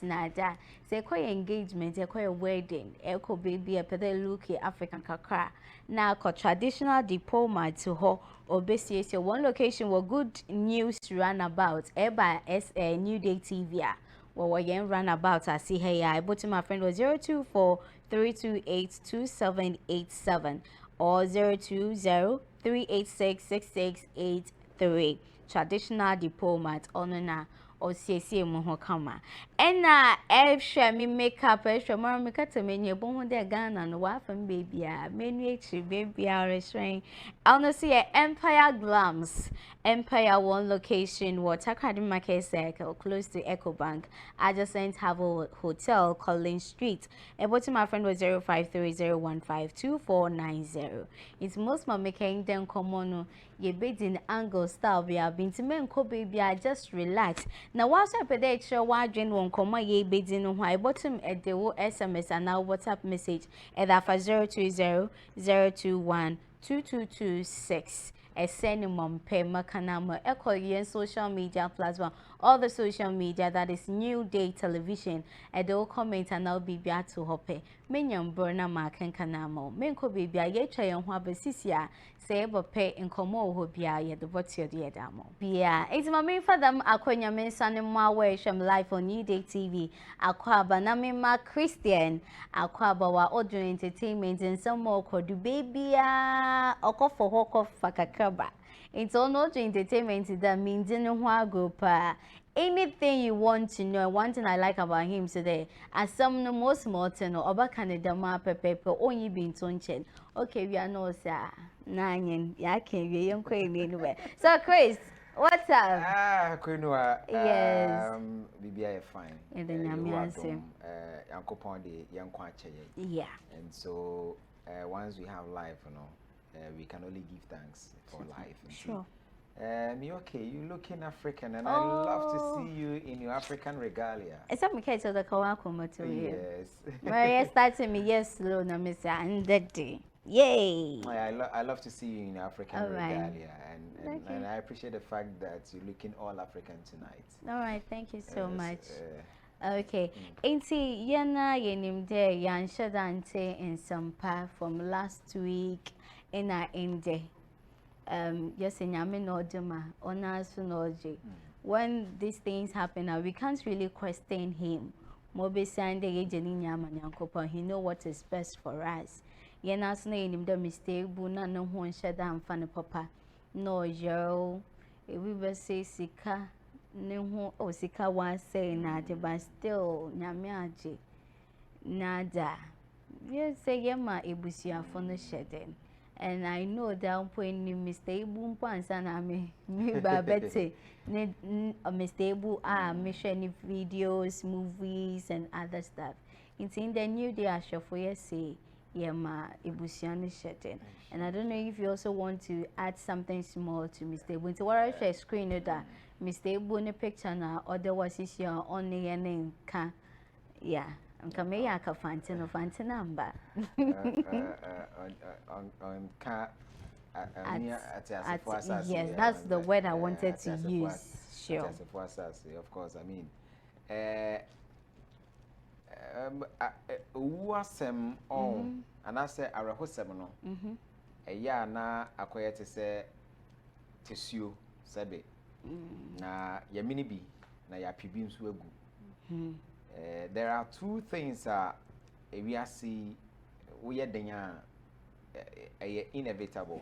Nada, say quite engagement, a quite wedding, echo baby, a pedal look African kakra. Now, traditional diploma to ho or basically one location where good news run about, by Newday TV. Well, we run about. I see hey, I but my friend was 024-328-2787 or 020-386-6683. Traditional diplomat on na or CC Mohokama. And me makeup, more make up to me, born there Ghana and wife and baby, many baby are restrained. Honestly, Empire Glams, Empire one location, what Academy Market Circle, close to Echo Bank, adjacent Havel Hotel, Collins Street. And what my friend was 0530152490. It's most my making them common. Ye bid in angle style we have been to men ko baby I just relax. Now whilst I pay extra wardrobe won't come ye bid in why bottom at the SMS and now WhatsApp message at that for 020-021-2226. A send mom pay makanama echo yen social media platform all the social media that is Newday Television and they'll comment and I'll be back to hope minion burner mark and canamo menko baby I try and have a sisia say pay in como who be the what's your dear damo yeah it's my main for them akonya men son my way sham live on Newday TV akwaba na me ma Christian akwaba wa audio entertainment and some more could baby oko for hoko fakakaba. It's all not entertainment that means in a group. Anything you want to know, one thing I like about him today, as some no most mortal or about Canada map paper only been tonchen. Okay, we are no sir. Nine, yeah, can be young queen anyway. So, Chris, what's up? Kwanuwaa. Yes. BBI fine. And then I'm Uncle Pondi, young Kwache. Yeah. And so, once we have life, we can only give thanks for life. Sure. Me okay, you looking African, and I love to see you in your African regalia. It's a case of the Kwanuwaa too. Yes. Where starting me yes, slow, no, Miss, and that day. Yay! I love to see you in African regalia, and I appreciate the fact that you're looking all African tonight. All right, thank you so much. Okay, Inti Yana Yenimde Yan Shadante in Sampa from last week in our Inde. Yes, in Yamin Odema, Onasu when these things happen, we can't really question him. Mobi Sande Yajani Yaman Yankopa, he know what is best for us. Yenas name the mistake, Buna no one shut down funny papa. No, yo, if we were say Sika, no, oh, Sika was saying that, but still, Namiaji, Nada. You say, Yama, Ebusia for the shedding. And I know that when you mistake boom pants and I me Betty mistake me share videos, movies and other stuff. It's in the new day I shall for you say ma Ebusiani shedding. And I don't know if you also want to add something small to Mr. Bunty. What I share screen that Mr. Bunny picture now otherwise is your only name can yeah. Come here, I can fancy number. Yes, that's the word I wanted to use. Sure. Of course, I mean, wasem on, and I say I rehearsal no. A year na acquire to say tissue sabe. Na ya mini bi na ya pibim so egu. There are two things we are see we are inevitable.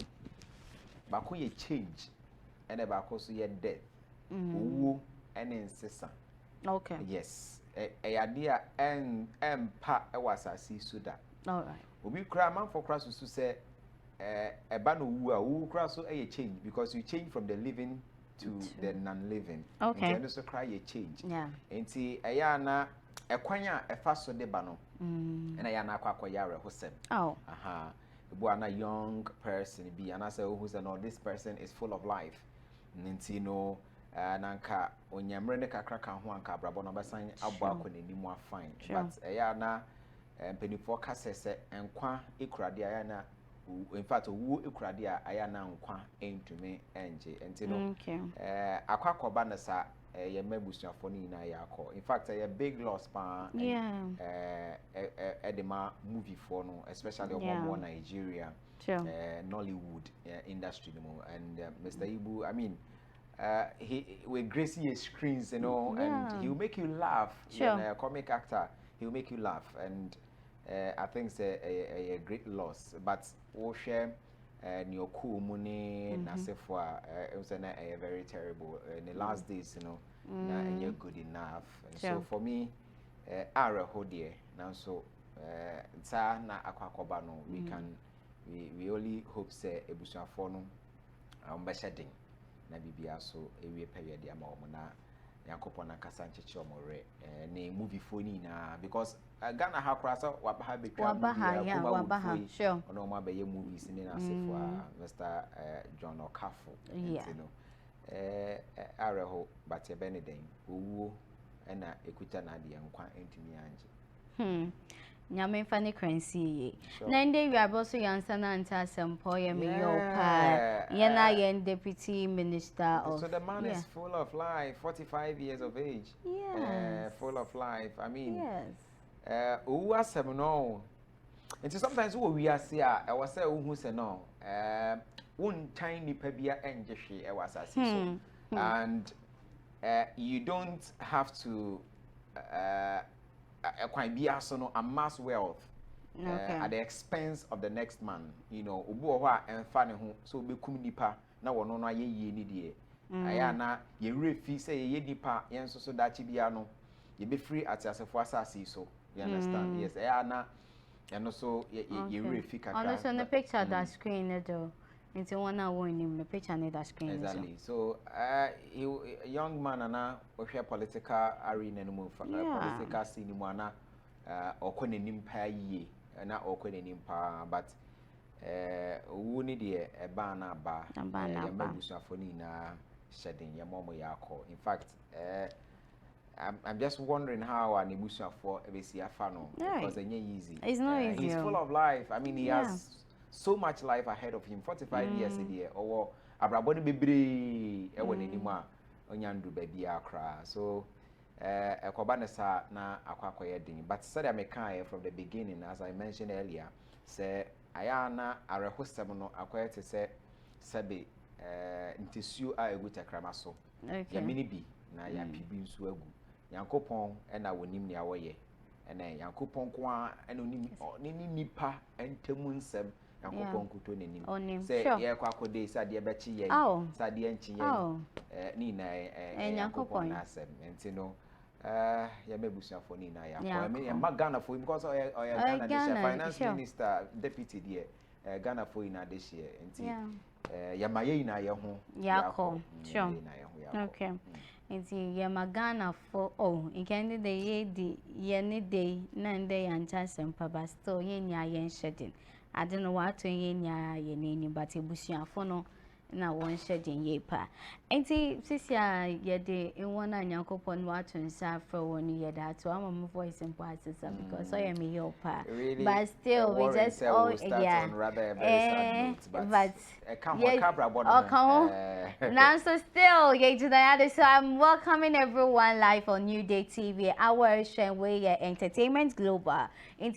Bako ye change and a bako so ye death. Woo and incessant. Okay. Yes. A idea and pa was I see so that. All right. We cry man for cross to say a bano woo cross so a change because you change from the living to the non-living. Okay. And so cry a change. Yeah. And see ayana a kwanya a fast so de bano. And ayana kwa yara hosem. Oh. Aha. A young person be and I say who's no this person is full of life. Nintino nanka onyamrene kakra kan ho anka brabo no besan abo akone ni mu afine. But ayana penifo kasese enkwa ekurade ayana in fact wo ekurade ayana nkwa entumi enje entino akwakoba na sa ye mebusia for ni na ya call. In fact, a big loss pa edema movie for no, especially on Nigeria, Nollywood industry and Mr. Ibu, I mean, he with Gracie screens, you know, and he will make you laugh. A comic actor, he will make you laugh, and I think it's a great loss. But we'll share. Nyoku Muni Nasefwa, it was a very terrible in the last days, you know, and you're good enough. And so for me, Ara Hodie, now so na Aquacobano, we only hope say Ebusa Fono, Bashading, Nabibia, so a we pay the amount. Yakopona Kasanche Chomore, ne movie phone because Ghana ha krasa wabaha be wabaha sure ono ma be movies in na for Mr. John Okafu you know areho but e beneden owo na ekuta na de nkwa entimi anje nyame fa ne kransi ye na nde wi aboso yansa na anta sempo ye me yo pa ye na ye deputy minister of so the man is full of life, 45 years of age. Full of life. I mean who asem no and sometimes we are say I was say who say no one tiny pebia enjeshi e was so and you don't have to quite be no amass wealth at the expense of the next man, you know, ubu wa emfa ne ho so bekum nipa na wono no aye ni die aya na ye refi say ye nipa yen so dachi bia no ye be free at asefo asase so you understand yes aya na and also ye refi kakra on so the picture that screen do into one hour in the picture on that screen exactly so he a young man na we share political arena no move political scene mu na okonenim pa yie na okonenim pa but wu ni de eba na ba ya mabusafo ni na shedding ya momo yakọ in fact I'm just wondering how an ebusafo ebesi afa no because it's easy. It's not easy. He's full of life. I mean he has so much life ahead of him. 45 years a year or abraboni bebre e won anim a onyandu baby akra so ekobanesa na akwakoye din but said I make from the beginning as I mentioned earlier say ayana arehosem no akoye te say sabe ntisuo a egu takrama so ya mini bi na ya pibi nso agu yankopon na wonim ne awoye ena yankopon ko a ena onim ni nipa entemu nsem yankopon kuto nenim say ye kwakode say de bechi ye say de enchi ye ni na yankopon na asem enti no ya mebusuafo ni na ya I mean ya Ghana for because Ghana this finance minister deputy there Ghana for in this year enti ya maye na ye ho yakọ sure okay enti ya magana for ikende de ye di ye ni de na nde ya ncha sempa but still ye nya ye shedding I don't know what to ye nya ye ni but ebusuafo no na won shedding ye pa enti sisia ye de enwona nyankopon wa tunsa for won ye that so am voice in passes because so ye me yo pa but still we just now so still ye to the so I'm welcoming everyone live on Newday TV our we entertainment global in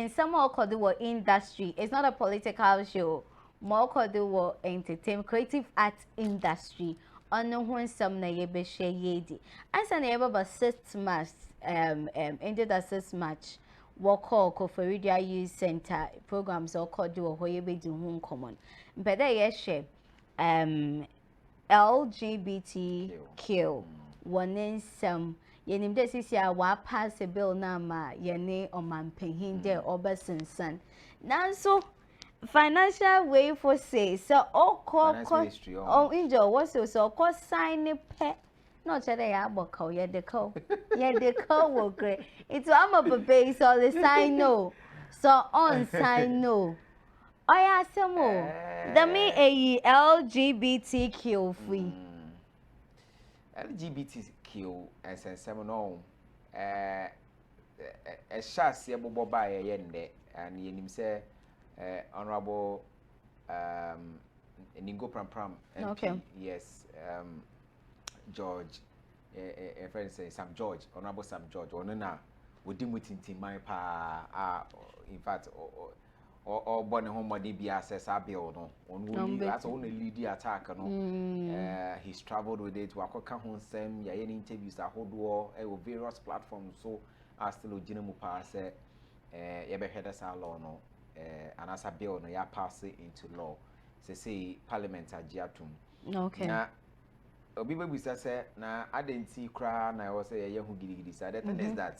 some more industry. It's not a political show. More kodo entertainment creative art industry on no one some na ye be share yedi as an eba 6 match ended a 6 match work call for radio youth center programs or called do or ye be do home common but there share LGBTQ one some yenim de sisia wa pass a bill na ma yene o man pehin de obesensan nanso financial way for say so injo what so sign pe no chere ya agbako ye de ko wo great it's am a baby so the sign no so on sign no oya semo the me a LGBTQ free LGBTQ as no a shas ye bobo ba ye yende and yenim say Honorable Ningo Pram MP, yes, George a friend say Sam George, Honorable Sam George, or na we dim with my pa in fact or born home body be assess a bill no on as only lead attack no he's traveled with it to Akoka home same ya any interviews a whole various platforms so I still ojina mu pa say ya be head law no and as a bill no ya pass it into law say parliament agiatum okay na obi be say na adenti kra na I say ya hu gidi say the thing is that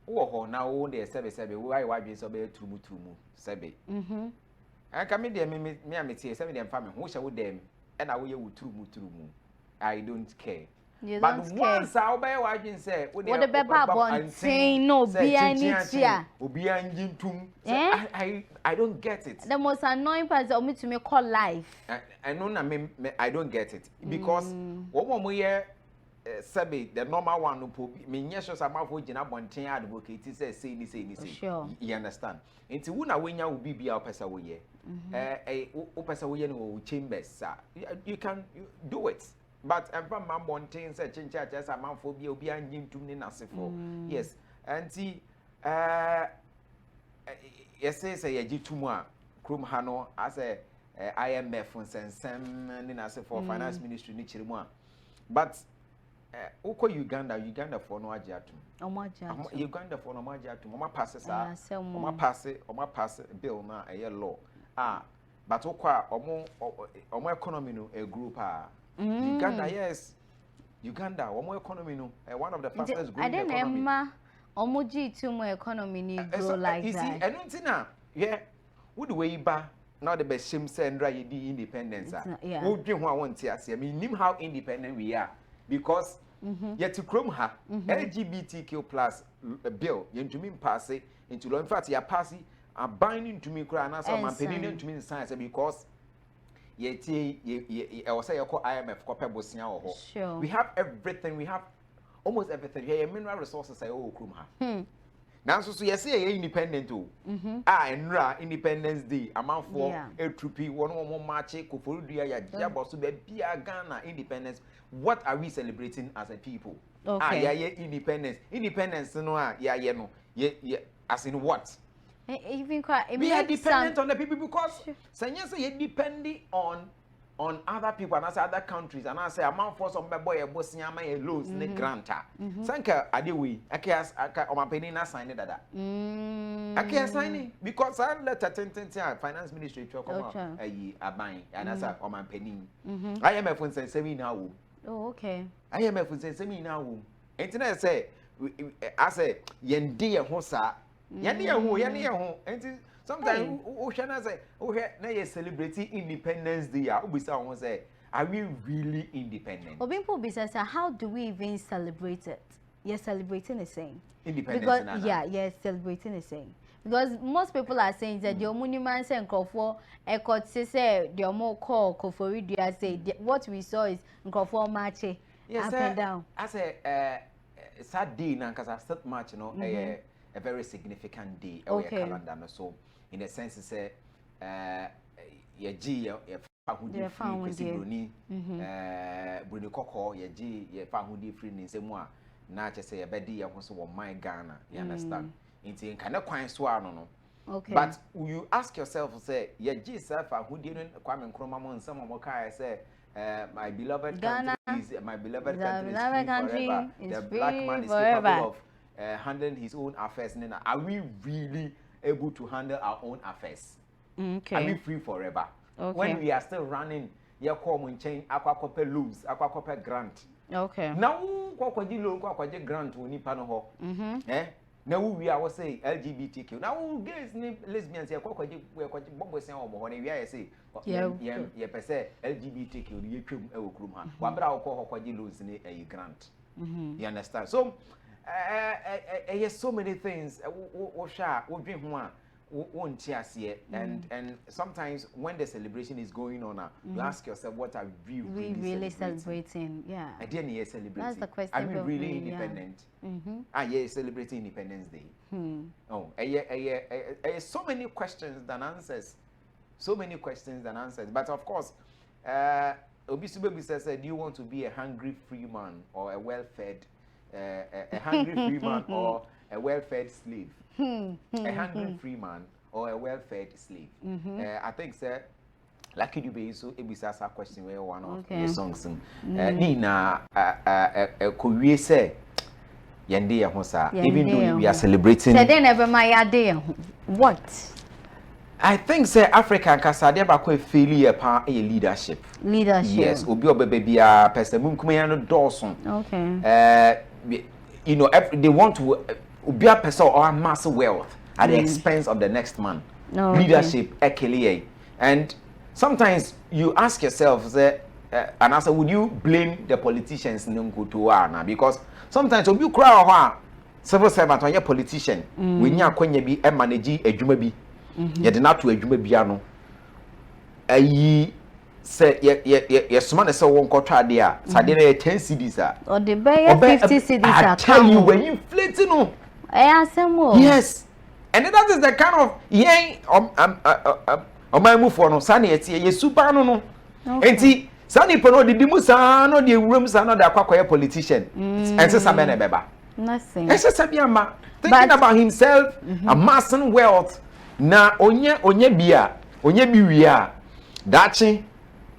wo na wo de sebe why wadwen so be trumu sebe aka me de me amete sebe de mfa me ho hye wo dem e na wo ye wo trumu I don't care. But once I obey wadwen say wo de what the beba bontin no bia ni tia obi anjintum I don't get it. The most annoying part is me to me call life. I know na me I don't get it because wo mo ye sabi the normal one no po me nyesho samafo gina bonten advocate say ni sure. You understand enti wo na wenya wo bibia opesa wo ye opesa wo ye no chambers you can do it but emfa man bonten say chincha cha samafo bia obi anyintum ni nasefo yes enti yes say ye gitumu a krom ha no as IMF nsensem ni nasefo finance ministry ni chirimu a but uko Uganda for no agiatum. Uganda for no agiatum. Oma pass bill na a law. But ukwa omo economy no a group Uganda yes. Uganda omo economy no one of the fastest growing economy. I don't know omo G2 mo economy ni grow like that. You see, enuntina yeah. Would way ba now the best shim send dry independence. Who dream one want to see? I mean, how independent we are. Because yet to chrome ha LGBTQ plus bill to me pass it into law. In fact, you pass it and binding to me cry and some opinion to me in science because yet I was say you call IMF sure. We have everything, we have almost everything. Here mineral resources I chrome ha. Now so you say independent too. Enra Independence Day amount for a troopy one more march Koforidua ya boss to be Ghana independence. What are we celebrating as a people? Okay. Independence no no. As in what? Even quite we are dependent on the people because say you depending on other people and other countries and I say amount for some boy a Bosnia my loans ne granta. Sanka adewi aka o mapeni na sign that. Aka sign because I let finance ministry to come aban and as o mapeni. IMF won say we now. Oh okay. IMF won say we now. Internet say I say yende ye ho sa. Yende ye ho enti sometimes Oshana say, now you're celebrating Independence Day. Say, are we really independent? Obimpo business, how do we even celebrate it? You're celebrating the same. Independence. Because you're celebrating the same. Because most people are saying that the monuments and Nkrofo, say the more call Koforidua say what we saw is Nkrofo march up and down. As a sad day now, because I start march, a very significant day. Okay. Calendar, so. In the sense say ye G ye fa hu di Bruni Bruni Koko ye fa hu di free ni nsemu a na che say ye bedi ye ho so wo man Ghana you understand inti nka na kwan so ano no okay but you ask yourself say ye G self hu di no Kwame Nkrumah mo nsem mo kai say my beloved Ghana, country is my beloved country is forever. The black man is capable of handling his own affairs. Are we really able to handle our own affairs? Okay. Are we free forever? Okay. When we are still running, you call chain, aquacope loans, aquacope grant. Okay. Now, quaquaji loan, quaquaji grant, we need panoho. Now we are say LGBTQ. Now gays, lesbians, quaquaji, we're quite bombo saying, when we are say, yeah, per se LGBTQ, you come a cruma. What about quaquaji loans in a grant? You understand? So, yes, so many things. And sometimes when the celebration is going on, you ask yourself, what are we really celebrating? Yeah. I didn't hear celebrating. That's the question. Are we really independent? Yeah, celebrating Independence Day. Oh, so many questions than answers. So many questions than answers. But of course, Obisubebi says, do you want to be a hungry free man or a well-fed, a hungry free man or a well-fed slave? A hungry free man or a well-fed slave? I think, sir, Lucky Dube so ebisa sa question where one of the songs. Nina, Korea say, Yende Hosa, even though we are celebrating. Today never my day. What? I think say Africa kasa dey ba ko failure pa leadership. Leadership. Yes, obi obebe bia person mum kuma no dawson. Okay. You know, they want to obi a person or amass wealth at the expense of the next man. Leadership ekele. And sometimes you ask yourself say and answer, would you blame the politicians na because sometimes obi kura ho civil servant or politician we nya kwanya bi e manage adwuma bi ye de na to adwuma bia no ayi se ye soma na se won kotwa de a sade na 10 cedis a or the buy 50 cedis I tell you when you inflate no yes, and that is the kind of my move for no sane ye super no enti sane pe no de dimu sa no de wuram sa no de akwakoye politician and say sabe na beba nothing and say sabe ama thinking about himself amassing wealth na onye bia wi a dachi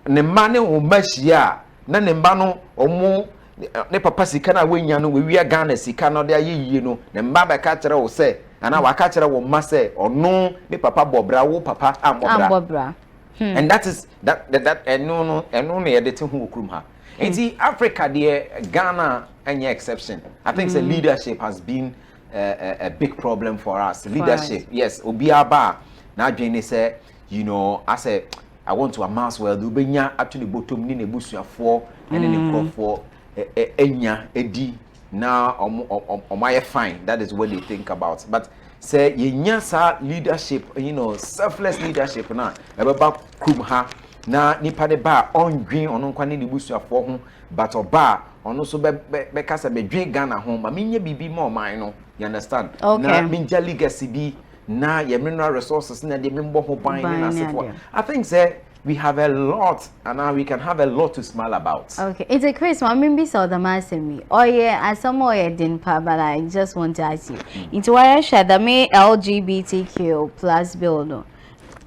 ne mma ne o machia na ne mba no omo ne papa sika na wenya no we wi Ghana sika no de ayeye no ne mba be ka kire wo se ana wa ka kire wo mma se ono ne papa bobra wo papa ambobra and that is that no ye de te hu okrum ha enti Africa de Ghana any exception. I think the leadership has been a big problem for us. Leadership, yes. Obiaba na dwene say, you know, I say I want to amass well. Do benya up to the bottom ni nebusuafo and then the for enya edi na omaye fine. That is what they think about. But say yenya sa leadership, you know, selfless leadership na ebeba krum ha na nipa de ba ondwin ono nkwane nebusuafo ho but oba ono so be kasa be dwen Ghana ho ma menye bibi ma oman no. You understand? Na minja legacy bi na ye mineral resources na de membo ho ban na sefo. I think say we have a lot and now we can have a lot to smile about. Okay, it's a Christmas. I mean, be so the man say me. Oh yeah, I some more didn't pa, but I just want to ask you. Into why I share the me LGBTQ plus bill no.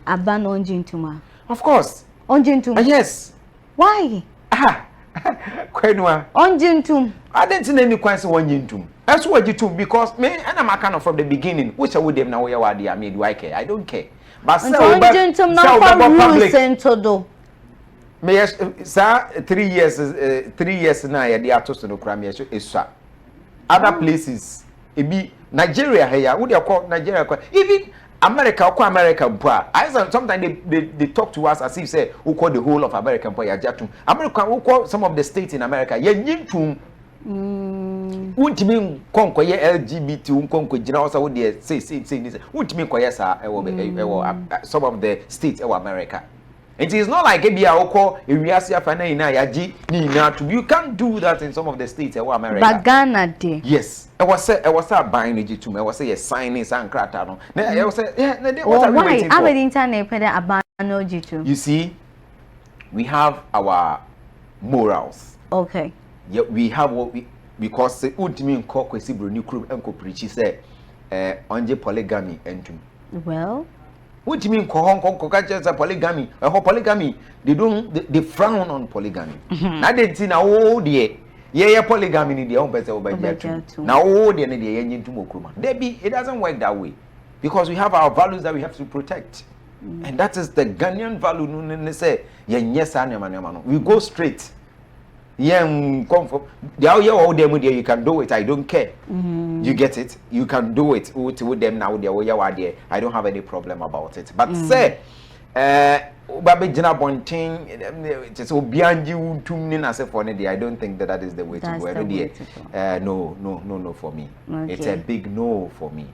Aban onjintuma. Of course. Onjintuma. Yes. Why? Kwanuwaa. Onjintum. I didn't see any quite onjintum. That's what you do because me and I'm kind of from the beginning. Which I would them now where I mean, do I care? I don't care. But onjintum not for rules and to do. Me sir 3 years now ya dey ato so no kra me esua. Other places e be Nigeria here. Who they call Nigeria? Even America, America, sometimes they talk to us as if say who call the whole of America. America, who call some of the states in America. Untimi konko ye LGBT unkonko jina osa wo de say this. Untimi koye sa some of the states in America. It is not like ebia okọ ewiase afana ina yaji ni na to you can't do that in some of the states in America. But Ghana dey. Yes. It was a buying legitimate. I was say signing and crata no. I was say yeah. What are we waiting for? Why? Internet pede abano jitu. You see, we have our morals. Okay. Yeah, we have what we because say ultimate nko kwesi bro new group enko preach say onje polygamy entum. Well, ultimate nko catch polygamy. Polygamy they frown on polygamy. Na dey tin na oh dear. Yeah, polygamy ni dey on person obaja. Now oh dey na dey yentum okruma. It doesn't work that way because we have our values that we have to protect. And that is the Ghanaian value no say yenyesa nema. We go straight. Come from there you can do it. I don't care. You get it? You can do it. With them now there. I don't have any problem about it. But say baby jina bonting just obianji untumni na se for ne I don't think that is the way to go. No for me. Okay. It's a big no for me.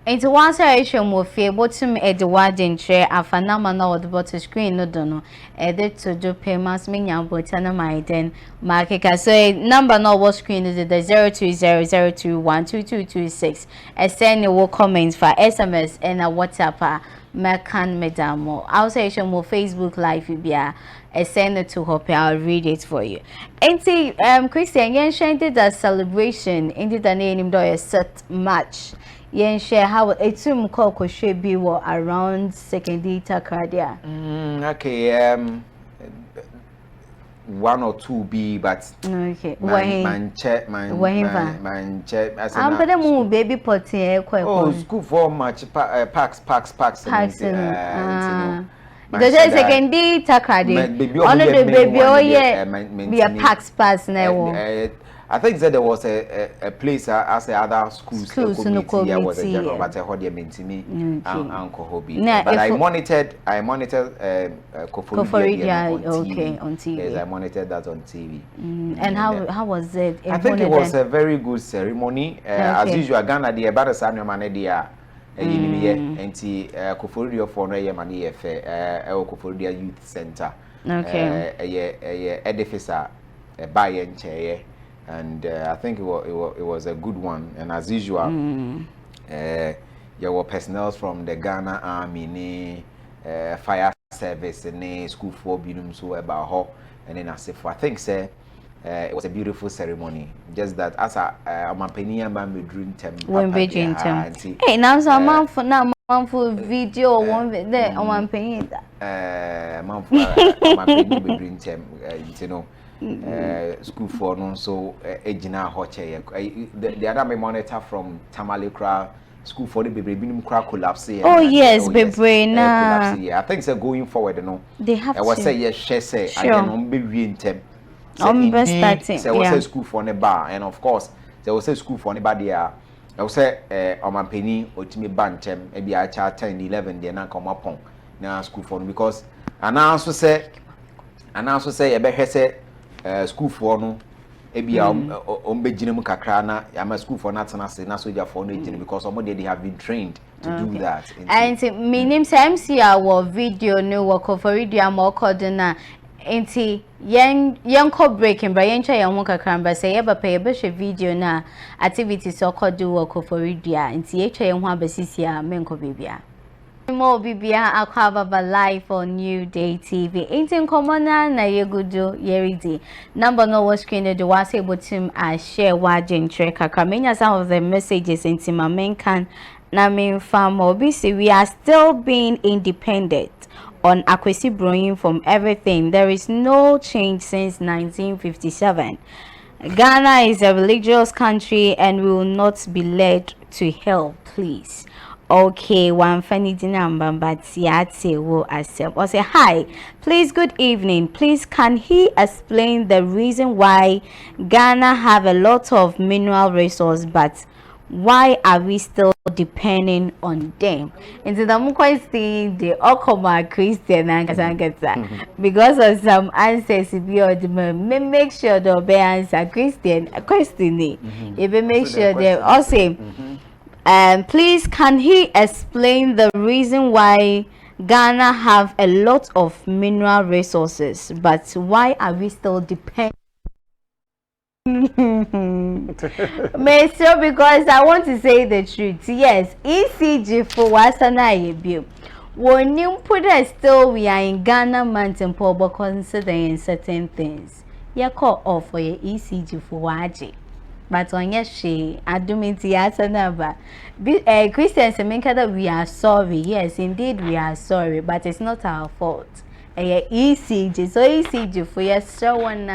It's once I show more fear, but some Edward in chair, a phenomenal the bottom screen, no dono, edit to do payments, mean young botana my then market. So number no what screen is it the 0200212226. Send your comments for SMS and a WhatsApp Mekan Medamo. I'll say show more Facebook Live bia. I send it to her. I'll read it for you. And see, Christian, yen did a celebration. Indeed, the name do a set match. Yen share how it soon call should be around second Takradia. Okay, 1 or 2 B, but okay. Man check. I'm better move baby potty. Oh, school for much packs. Because second Takradia. Only the baby, oh yeah, be a packs pass now. I think that there was a place as the other schools in the community was a general, but I heard you meant to me Uncle Hobby. But I monitored Koforidia on TV. Yes, I monitored that on TV. And how was it? I think it was a very good ceremony. As usual, Ghana the about the Samuel Manedia. Koforidia for no money Koforidia Youth Center. Okay. Edifice a buy chair. And I think it was a good one. And as usual, there were personnel from the Ghana Army, fire service, and school for Binum so about her. And then I think it was a beautiful ceremony. Just that as a penny man we dream tem. Hey, now some man for video one there on penny. Man for we dream tem, you know. School for no so ejina hoche the other monitor from Tamalekra school for the baby collapse. Oh yes, baby na I think so going forward they have I was say yes she say again on be wintem starting there was a school for the bar and of course there was a school for the bar there I was say on penny otimi bantem e bia cha 10 11 there na come upon na school for because and also say e be say school for no ebia ombeginem kakra na ama school for natana se na soldier for no ejine because they have been trained to do that. And me name MC our video no work for radio am na enti yen ko breaking but yen try yen kakra ba say eba pay be video na activities so ko do work for radio enti ye try yen ho abasisi a menko bibia. More Bibia Aquababa live on Newday TV. Ain't common na yegudu yeridi. Number no was screen the was able to share wajin track. Kamenya some of the messages into my main can na main farm obisi. We are still being independent on Akwesi Brewing from everything. There is no change since 1957. Ghana is a religious country and we will not be led to hell, please. Okay, one funny number, but Siati will accept. Or say hi, please. Good evening. Please, can he explain the reason why Ghana have a lot of mineral resources, but why are we still depending on them? Into the question, the Okoma Christian and Kasangata because of some answers. If you make sure the be answer Christian question, if you make sure they also. Please, can he explain the reason why Ghana have a lot of mineral resources, but why are we still dependent? Mister, because I want to say the truth. Yes, ECG for Wasana Yebu. When you put it still, we are in Ghana mountain poor, but considering certain things. You call off for your ECG for Waji. But on yes, she adumiti asanaba. Christians mean that we are sorry. Yes, indeed we are sorry, but it's not our fault. ECG, so ECG for yes, so one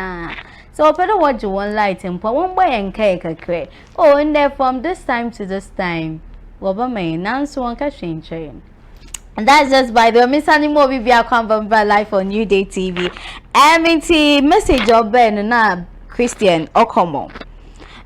so better what you want light and put one boy and cake a cray. Oh, and there from this time to this time, Wobber may announce one catching train. And that's just by the way, Miss Animo Bibia come by life on Newday TV. MT message of Ben na Christian Okomo.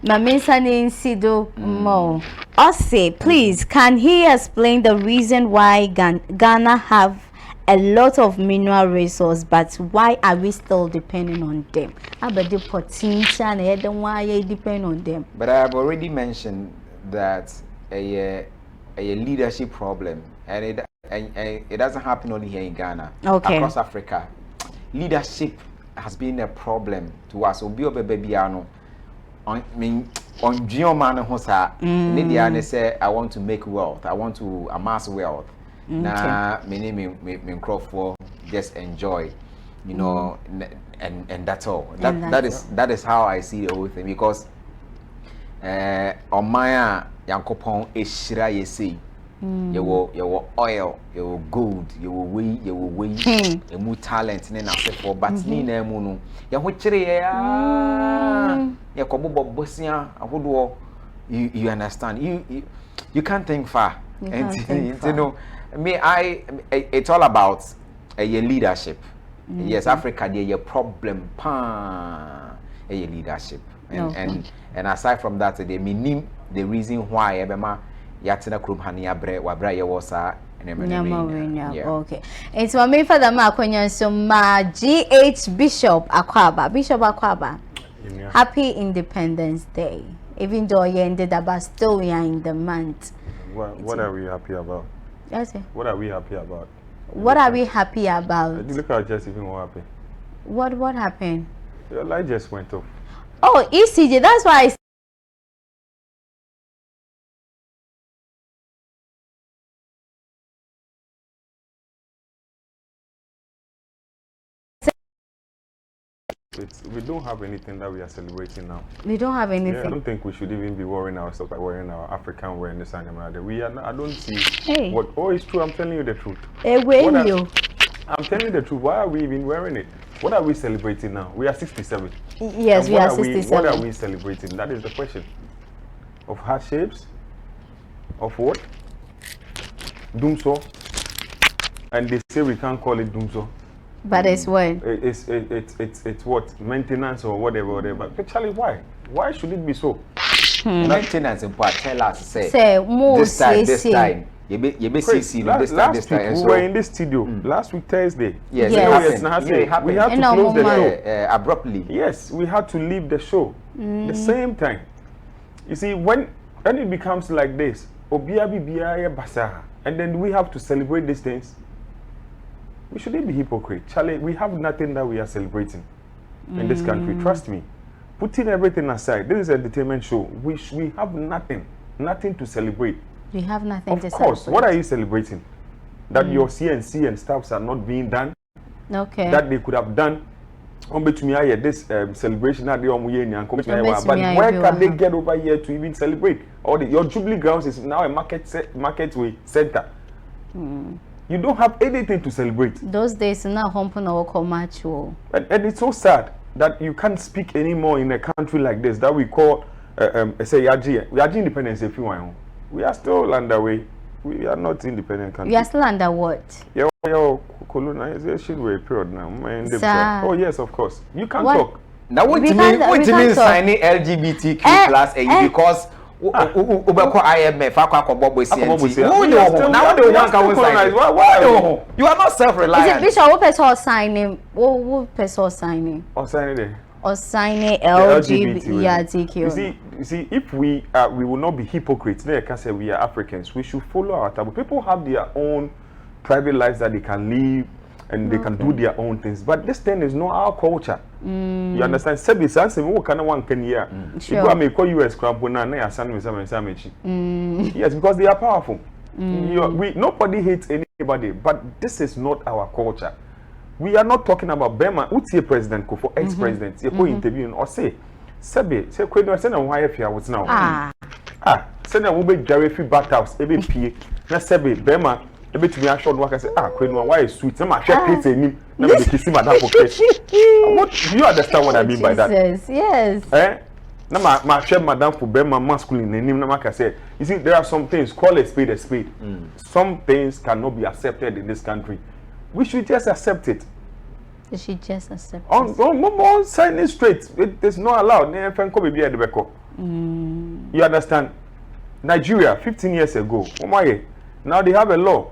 Maminsani Sido Mo. Ose, please, can he explain the reason why Ghana have a lot of mineral resources, but why are we still depending on them? About the potential and why you depend on them. But I have already mentioned that a leadership problem, and it doesn't happen only here in Ghana. Okay. Across Africa, leadership has been a problem to us. Obi obebebiano. On Geo man say I want to make wealth, I want to amass wealth. na me for just enjoy, you know, and that's all. That is how I see the whole thing, because on my yankopon eshira yesi you oil, you gold, you way emu talent ne na for but ni na emu no ya ho kire ya kobo bosia ahodo. You understand, you can't think far. You know, me it's all about your leadership. Yes, Africa there your problem your leadership, and aside from that, they mean the reason why ebema yatina krum hania bre wabra ye wosa. Okay, it's my main father ma akonya so ma GH Bishop Akwaba. Happy Independence Day. Even though you ended up, but still we are in the month. What are we happy about? Yes, sir. What are we happy about? What are we happy about? Look at just even what happened. What happened? Your light just went off. Oh, ECJ, that's why I we don't have anything that we are celebrating now. We don't have anything. Yeah, I don't think we should even be worrying ourselves by wearing our African wear in this animal. We are not, I don't see what. Oh, it's true. I'm telling you the truth. I'm telling you the truth. Why are we even wearing it? What are we celebrating now? We are 67. Yes, we are 67. What are we celebrating? That is the question. Of hardships? Of what? Doomso. And they say we can't call it doomso. But it's what? It's what? Maintenance or whatever. But Charlie, why? Why should it be so? Maintenance in part, tell us, say this time. You be this time. We were in this studio last week Thursday. Yes. We had to close the show abruptly. Yes, we had to leave the show the same time. You see, when it becomes like this, and then we have to celebrate these things. We shouldn't be hypocrite. Charlie, we have nothing that we are celebrating in this country. Trust me. Putting everything aside, this is an entertainment show. We have nothing to celebrate. We have nothing to celebrate. Of course. What are you celebrating? That your CNC and stuffs are not being done? Okay. That they could have done. This celebration but where can they get over here to even celebrate? Your Jubilee Grounds is now a market center. You don't have anything to celebrate. Those days now and it's so sad that you can't speak anymore in a country like this that we call say Yaji independence if you want. We are still underway. We are not independent country. We are still under what? Colonization period now. Oh yes, of course. You can't talk. Now what do you mean signing LGBTQ plus because IMF, you are not self-reliant. Bishop, what person signing? What person signing? Or signing LGBTQ. You see, if we will not be hypocrites. They can say we are Africans. We should follow our taboo. People have their own private lives that they can live and they can do their own things. But this thing is not our culture. You understand? Yes, because they are powerful. Nobody hates anybody, but this is not our culture. We are not talking about Burma. What's your president, Kofo, ex-president? You go interview or say Kwanuwaa, send a wife here. What's now? Send a woman Jerry bathhouse. Every P. Na Sebe Burma. Every to me I short work. I say Kwanuwaa, why is sweet? Some share place in him. Never be kissing madam for cash. What do you understand what I mean by that? Yes. Now my share madam for Burma masculine name. Now I say, you see, there are some things. Call a spade a spade. Some things cannot be accepted in this country. We should just accept it. We should just accept it. On sign it straight. It is not allowed. You understand? Nigeria, 15 years ago. Now they have a law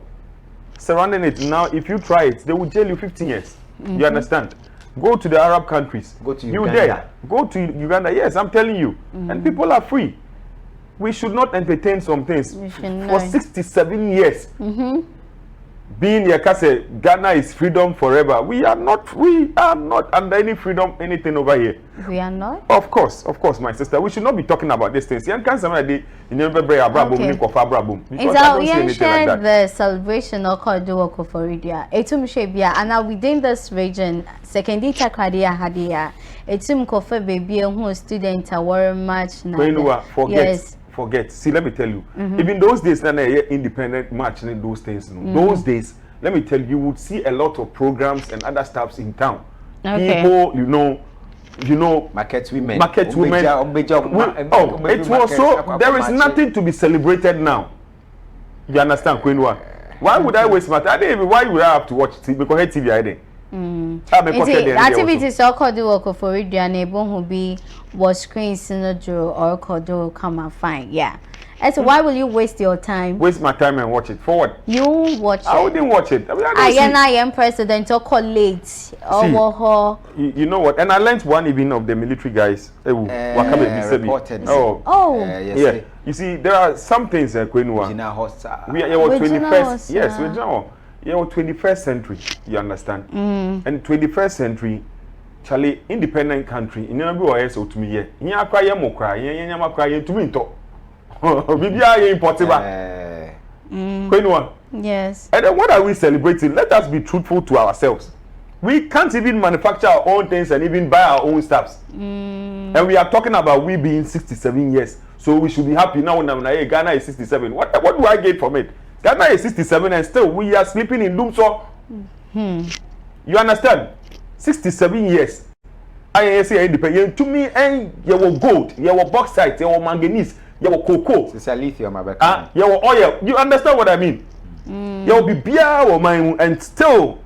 surrounding it. Now, if you try it, they will jail you 15 years. You understand? Go to the Arab countries. Go to Uganda. Go to Uganda. Yes, I'm telling you. And people are free. We should not entertain some things for 67 years. being here, say Ghana is freedom forever. We are not under any freedom, anything over here. We are not? Of course, my sister. We should not be talking about these things. Young cancer, okay. It's our the celebration of Kwanuwaa Koforidia. Etum Shebia, and now within this region, second dita Kadia Hadia, Etum Kofe baby who student are much now. Forget. See, let me tell you. Even those days, independent march in those things. Those days, let me tell you, you would see a lot of programs and other stuffs in town. Okay. People, you know, market women. It was so. There is nothing to be celebrated now. You understand, Kwanuwaa? Why would I waste my time? Why would I have to watch TV? Because TV I didn't. Activities so called do work for radio and able who be was screen synergy or could come and fine. Yeah. And so why will you waste your time? Waste my time and watch it. For what? You won't watch it. I wouldn't watch it. I am president or call late. Oh, you know what? And I learned one even of the military guys. Reported. Yeah. You see, there are some things Kwanuwaa. We are 21st. Yes, we know. 21st century, you understand? And 21st century, Charlie, independent country, in every way, so to me, yeah. You cry, you cry, you cry, to me, to. Bibia impossible. Kwanuwaa. Yes. And then what are we celebrating? Let us be truthful to ourselves. We can't even manufacture our own things and even buy our own stuffs. And we are talking about we being 67 years. So we should be happy now when Ghana is 67. What do I get from it? Ghana is 67 and still we are sleeping in doom. So you understand? 67 years. I say independent to me, and you were gold, you were bauxite, you were manganese, you were cocoa. It's a lithium, you were oil. You understand what I mean? You will be beer or mine, and still,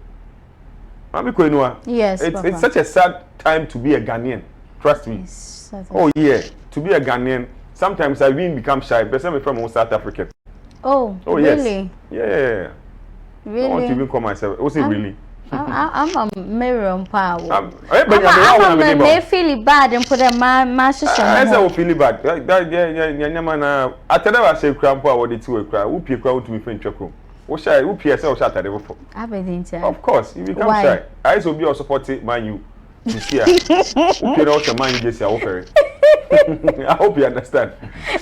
Mami Kwanuwaa. Yes, it's such a sad time to be a Ghanaian. Trust me. Oh yeah, to be a Ghanaian. Sometimes I even become shy. But I'm from South Africa. Oh really? Yes. Yeah. Really? I want to even call myself. Was it really? I'm a mirror on power. I'm feel bad and put a man. I say feel bad. I tell you I say cramp or the two cry. Who pay crowd to me friend choko. Who shy? Who pay yourself shot at the before? Of course, you become shy. I also be supporting man you. This year. Who pay also man you just offer. I hope you understand.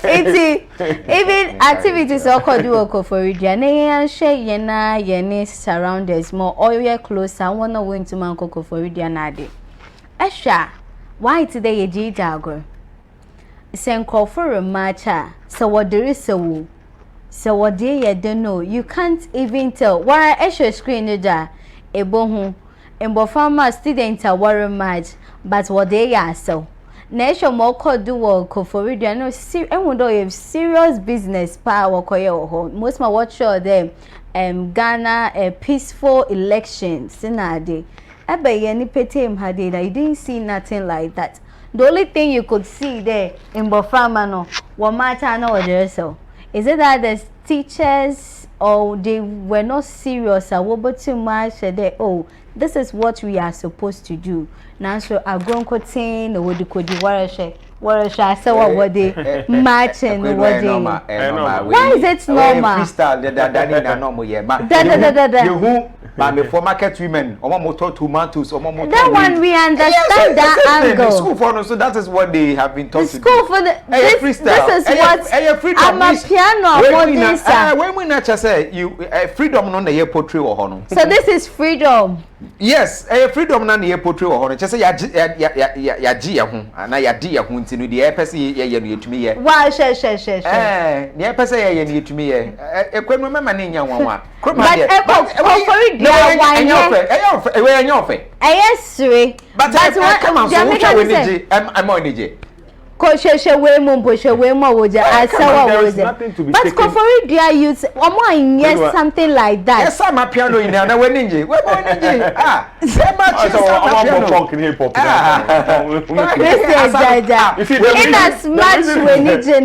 Even activities or could do for Ridian, share yena surroundings more oil close. I want to win to Manco for Ridianadi. Esha, why today a G Jago? Send call for a matcha. So what there is so what dear you don't know. You can't even tell why Esha screen there a bohu and Bofama student a warrior match, but what they are so. Nation more could do work for Ridian. No, serious business power. Most my watch show them Ghana a peaceful election. Sinade. I bet any petty had it. I didn't see nothing like that. The only thing you could see there in Bofama no what matter no so. Is it that the teachers or they were not serious about too much they this is what we are supposed to do. Now so I go cutting or the code I saw what they matching what they why is it normal? Freestyle the normal but for market women motor tomatoes that one we understand that angle. School for so that is what they have been taught to do. School for the this is what I'm a piano when we not say you freedom no na portray or hono. So this is freedom. Yes, freedom na na portray or hono. Say ya gi ya ho na ya di ya ho nti no de pese ye no yetumi ye. Why share. Ne pese ye no yetumi ye. Ekwenu mema na nya nwanwa. But yes, but come on, so I'm on it. There is nothing to be but for dear youth, yes, something like that. Yes, I'm a piano in there. We're ninja.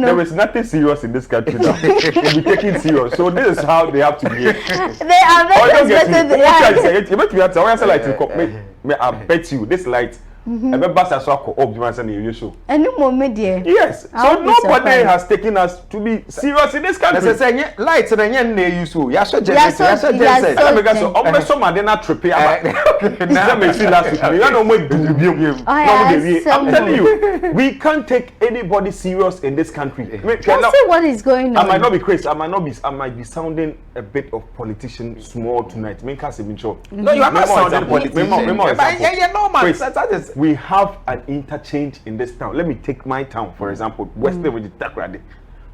There is nothing serious in this country now. We'll be taken serious. So this is how they have to be. They are very I bet you this light Basa so ko obima say na show. Any moment there. Yes. So nobody has taken us to be serious in this country. They say lights na yen na use so. Ya so generator, ya so generator. Because so ombe so ma dey na trip aba. Na me see last week. You know we do biom. I'm telling you, we can't take anybody serious in this country. Let's see what is going on. I might not be crazy. I might be sounding a bit of politician small tonight. Me can't say me sure. No, you are not sounding politician. We have an interchange in this town. Let me take my town for example. Western with the Takrade.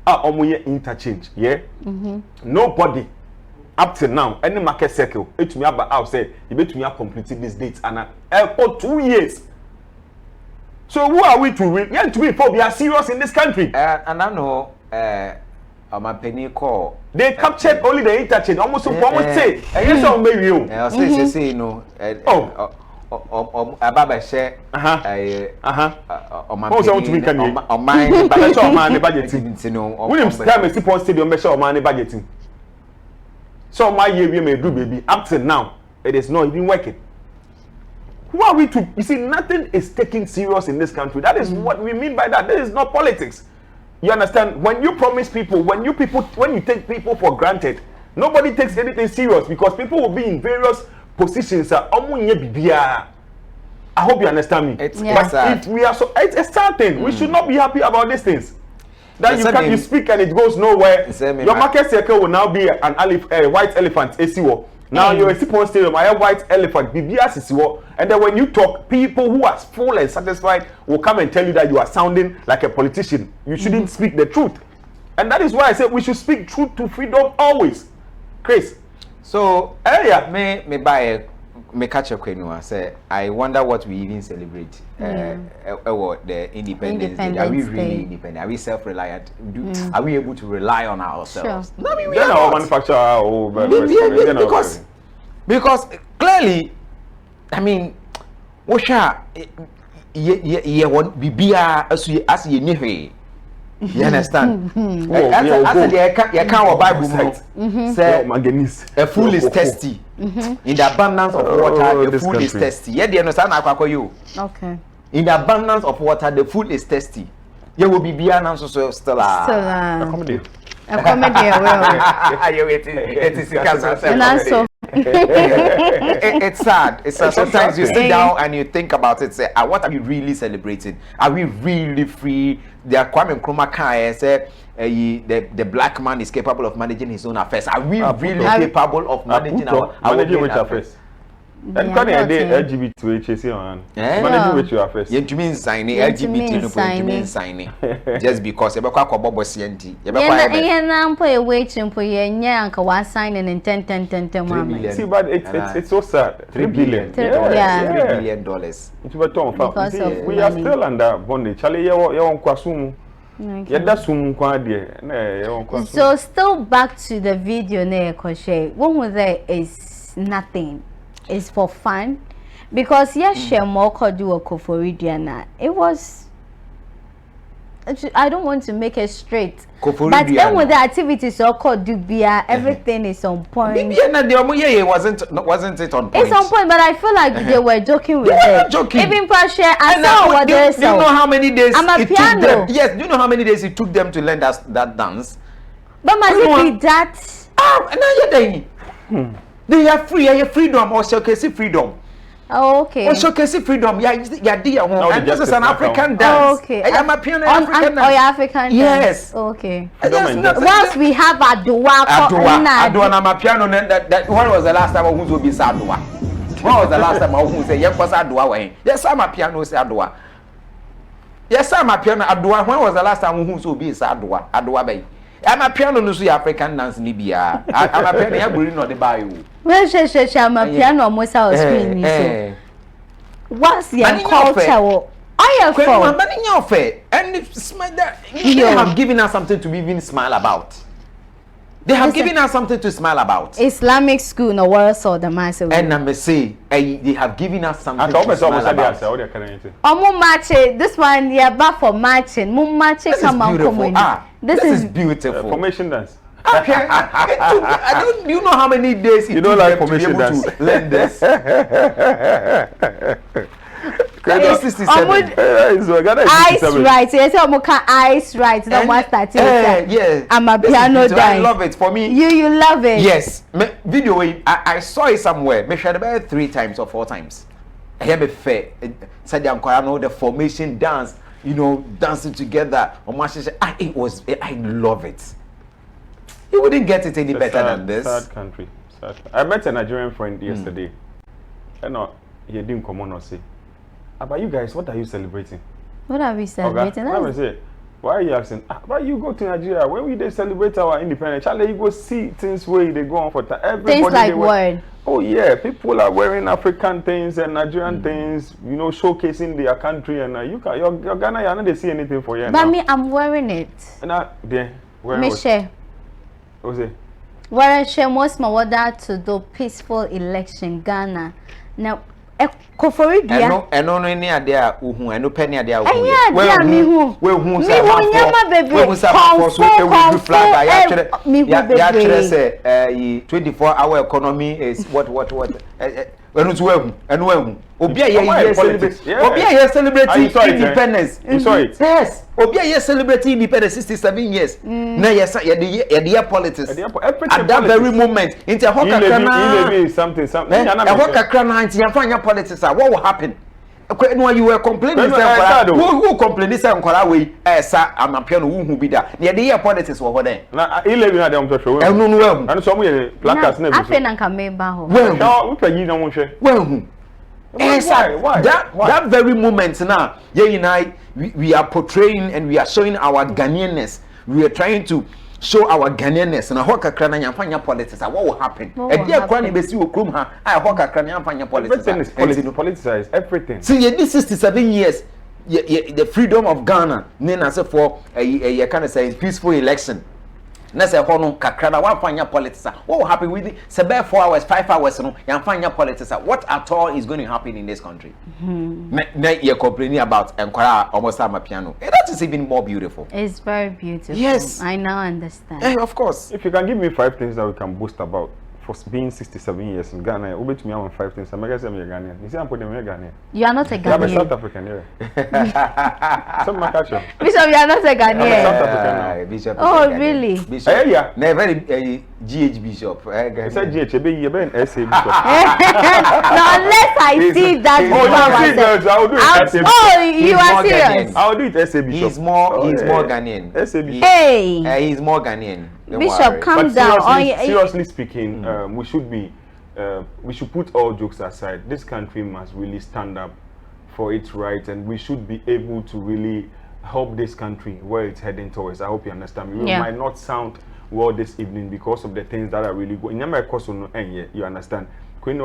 Omuye interchange. Yeah. Nobody up till now any market circle. It me about out say you bet me completed this date and for 2 years. So who are we to read? Yeah, to be for we are serious in this country. And I know my penny call. They captured only the interchange. Almost say. Yes, on maybe you. Say no. Ababa share. On my budgeting. Williams time is upon stadium measure on money budgeting. So my year we may do baby. Up till now, it is not even working. Who are we to? You see, nothing is taken serious in this country. That is what we mean by that. This is not politics. You understand? When you promise people, when you take people for granted, nobody takes anything serious because people will be in various positions. I hope you understand me. It's if we are so, it's a sad thing. We should not be happy about these things. That you speak and it goes nowhere. Your market circle will now be an white elephant. Now you're a Sipon Stadium, I have white elephant, and then when you talk, people who are full and satisfied will come and tell you that you are sounding like a politician. You shouldn't speak the truth. And that is why I said we should speak truth to freedom always. Chris. So, me catch a Kwanuwaa say, I wonder what we even celebrate. The Independence Day. Are we really independent? Are we self-reliant? Are we able to rely on ourselves? Sure. No, we are not. Manufacturer. Because clearly, I mean, you understand? You can't Bible say a fool is thirsty. In the abundance of water, the fool is thirsty. Yeah, do you understand? Okay. In the abundance of water, the fool is thirsty. You will be beyond also still accommodate. It's sad. It's sad. Sometimes you sit down and you think about it. Say, what are we really celebrating? Are we really free? There are Kwame Nkrumah say the black man is capable of managing his own affairs. Are we really capable of managing our own affairs? And can you LGBT managing with your affairs? You mean signing LGBT signing just because you have a bobo CNT. See, but it's so sad. $3 billion. $3 billion. We are still under bondage. So still back to the video one was there is nothing. It's for fun because it was I don't want to make it straight, but then with the activities everything is on point. Wasn't it on point? It's on point, but I feel like they were joking with it. Even Prasha, I saw what they said. Do you know how many days it took them? Yes, do you know how many days it took them to learn that dance? But must it be that? They are free, freedom or showcase freedom. Oh, okay. Or showcase freedom, and this is an African dance. Oh, okay. I am a piano African dance. African dance. Yes. Okay. Once we have Adwa, I'm a piano. That when was the last time who will be Sadwa? When was the last time who say yes was Adwa? Yes, I'm a piano Sadwa. Yes, I'm a piano Adwa. When was the last time who will be Sadwa? Adwa Bay. I'm a piano no African dance Libya. I'm a piano I bring on the bayou. Well, I'm a piano almost our screen. What's your culture? I have fun. And they have given us something to even smile about. They have given us something to smile about. Islamic school no worse or the massive. And I say they have given us something to smile about. This one back for matching. This is beautiful. Formation dance. Okay. Do you know how many days you don't like formation dance to learn this? Ghana 67. Ice right. Yes, ice right. No more starting. Yeah. I'm a piano guy. I love it. For me, you love it. Yes. Video. I saw it somewhere. Me share about 3 times or 4 times. I hear me fair. Said the formation dance. You know, dancing together. It was. I love it. You wouldn't get it any better than this. Sad country. Sad. I met a Nigerian friend yesterday. And he didn't come on or say, about you guys, what are you celebrating? What are we celebrating? Okay. Say, why are you asking? Why you go to Nigeria? When we they celebrate our independence, Charlie, you go see things where they go on for time. Everybody things like what? Oh yeah, people are wearing African things and Nigerian things, you know, showcasing their country, and you can your Ghana, you not see anything for you. But me, I'm wearing it. And there, where me share. What was it? Where share most my order to do peaceful election Ghana. Now, Koforidia. I know any idea who I know penny idea who. Where who? Me 24-hour economy is what when it's Obia here celebrating independence. Yes. Obia here celebrating independence 67 years. Now yes, yeah politics. At that very moment, into something. Politics. What will happen? When you were complaining, who complained this and Korawe, sir, I'm a piano who be there. Near the year politics over there. Now, 11 had them to show. And some way, placards never. I feel like I'm member. Well, why? That very moment now, we are portraying and we are showing our Ghanaianness. We are trying to show our Ghanaianness and a politics. What will happen? And dear Kwani Besi Okrumha, I politics. Everything is politicized. Everything. See, this 67 years, the freedom of Ghana, Nina said for a kind of say peaceful election. Na say hono kakrana wa fanya politics. What will happen with it? Say 4 hours, 5 hours no, yan fanya politics. What at all is going to happen in this country? Na you're complaining about Enkwara almost a piano. That is even more beautiful. It's very beautiful. Yes. I now understand. Of course. If you can give me 5 things that we can boast about for being 67 years in Ghana, over to me on 5 things. I'm going to say I'm a Ghanaian. You see, I'm putting me a Ghanaian. You are not a Ghanaian. I'm a South African here. Some Bishop, you are not a Ghanaian. I'm a South African. Bishop. Oh, really? Bishop. Yeah. Never GH Bishop. I said GH, you've been SA Bishop. No, unless I see that. I'll do it SA Bishop. Oh, you are serious? I'll do it SA Bishop. He's more Ghanaian. SA Bishop. Hey. He's more Ghanaian. Bishop, calm down. Seriously speaking, we should put all jokes aside. This country must really stand up for its rights, and we should be able to really help this country where it's heading towards. I hope you understand me. We might not sound well this evening because of the things that are really going. You understand? Doom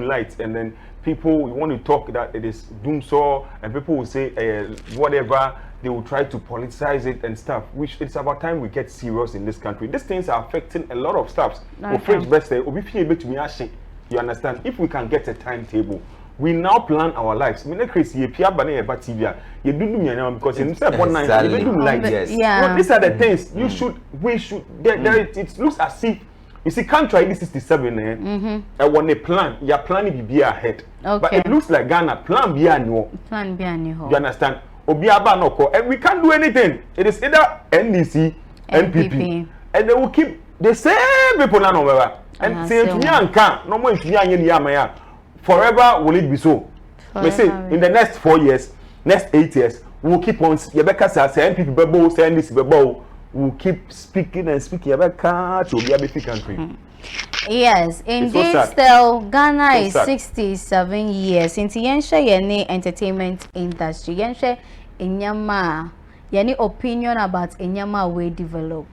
lights, and then people want to talk that it is doom so, and people will say whatever. They will try to politicize it and stuff, which it's about time we get serious in this country. These things are affecting a lot of stuff. You understand? If we can get a timetable, we now plan our lives. Because these are the things we should. It looks as if, you see, can't try this 67. I want a plan. Your plan be ahead. But it looks like Ghana plan be new. You understand? And we can't do anything. It is either NDC, NPP, and they will keep the same people now. And say no more forever will it be so. We say in the next 4 years, next 8 years, we will keep on. Yabeka say NPP bebo, say NDC bebo. We will keep speaking and speaking. Yabeka to be a big country. Yes, indeed. So still, Ghana is 67 years. Into Yensha Yeni entertainment industry. Yensha Inyama. Yeni opinion about Inyama way develop.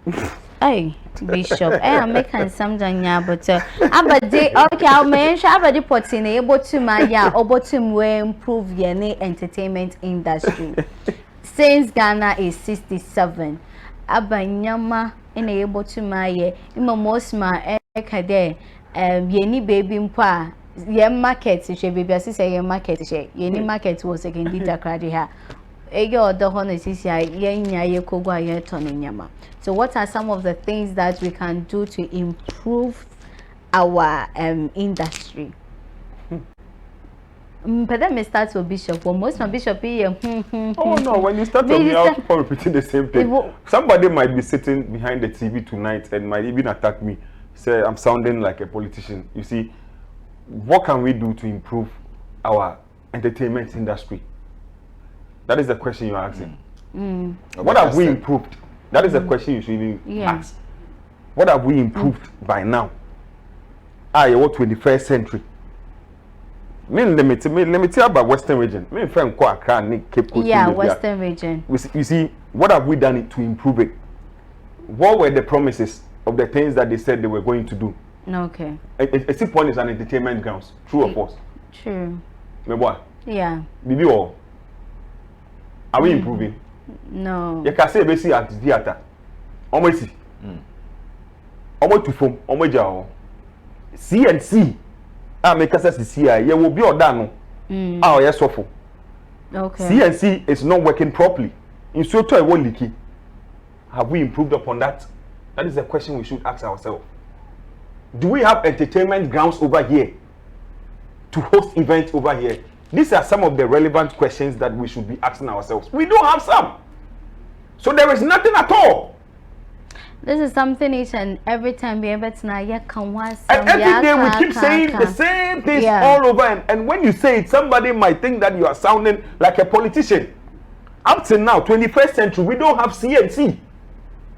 Hey, Bishop. I'm making some danya, but okay, I'll mention abadi potine able to maya able to improve Yeni entertainment industry. Since Ghana is 67, Abanyama able to my imamosma ekade yeni baby mpa ye market she baby asise ye market she yeni market was again did akrade ha ege odo ho na sisi ye nya ye kogwa ye tonu nyama. So what are some of the things that we can do to improve our industry? But then me start with bishop. Well, most of bishop here. Oh no! When you start to me, I'll keep on repeating the same thing. Somebody might be sitting behind the TV tonight and might even attack me. Say I'm sounding like a politician. You see, what can we do to improve our entertainment industry? That is the question you're asking. What have we improved? That is the question you should even ask. What have we improved by now? What 21st century? Let me tell you about Western region. Yeah, Western region. You see, what have we done to improve it? What were the promises of the things that they said they were going to do? Okay. A simple point is an entertainment grounds. True or false? True. Yeah. Bibi or are we improving? No. You can say basic at theater. Almost. Almost to form. Almost jao. CNC. Make us see. You will be done. Oh yes, awful. Okay. CNC is not working properly. In so to a leaky. Have we improved upon that? That is the question we should ask ourselves. Do we have entertainment grounds over here to host events over here? These are some of the relevant questions that we should be asking ourselves. We don't have some. So there is nothing at all. This is something each and every time we ever tonight. And every day we keep saying the same things all over. And when you say it, somebody might think that you are sounding like a politician. Up till now, 21st century, we don't have CNC.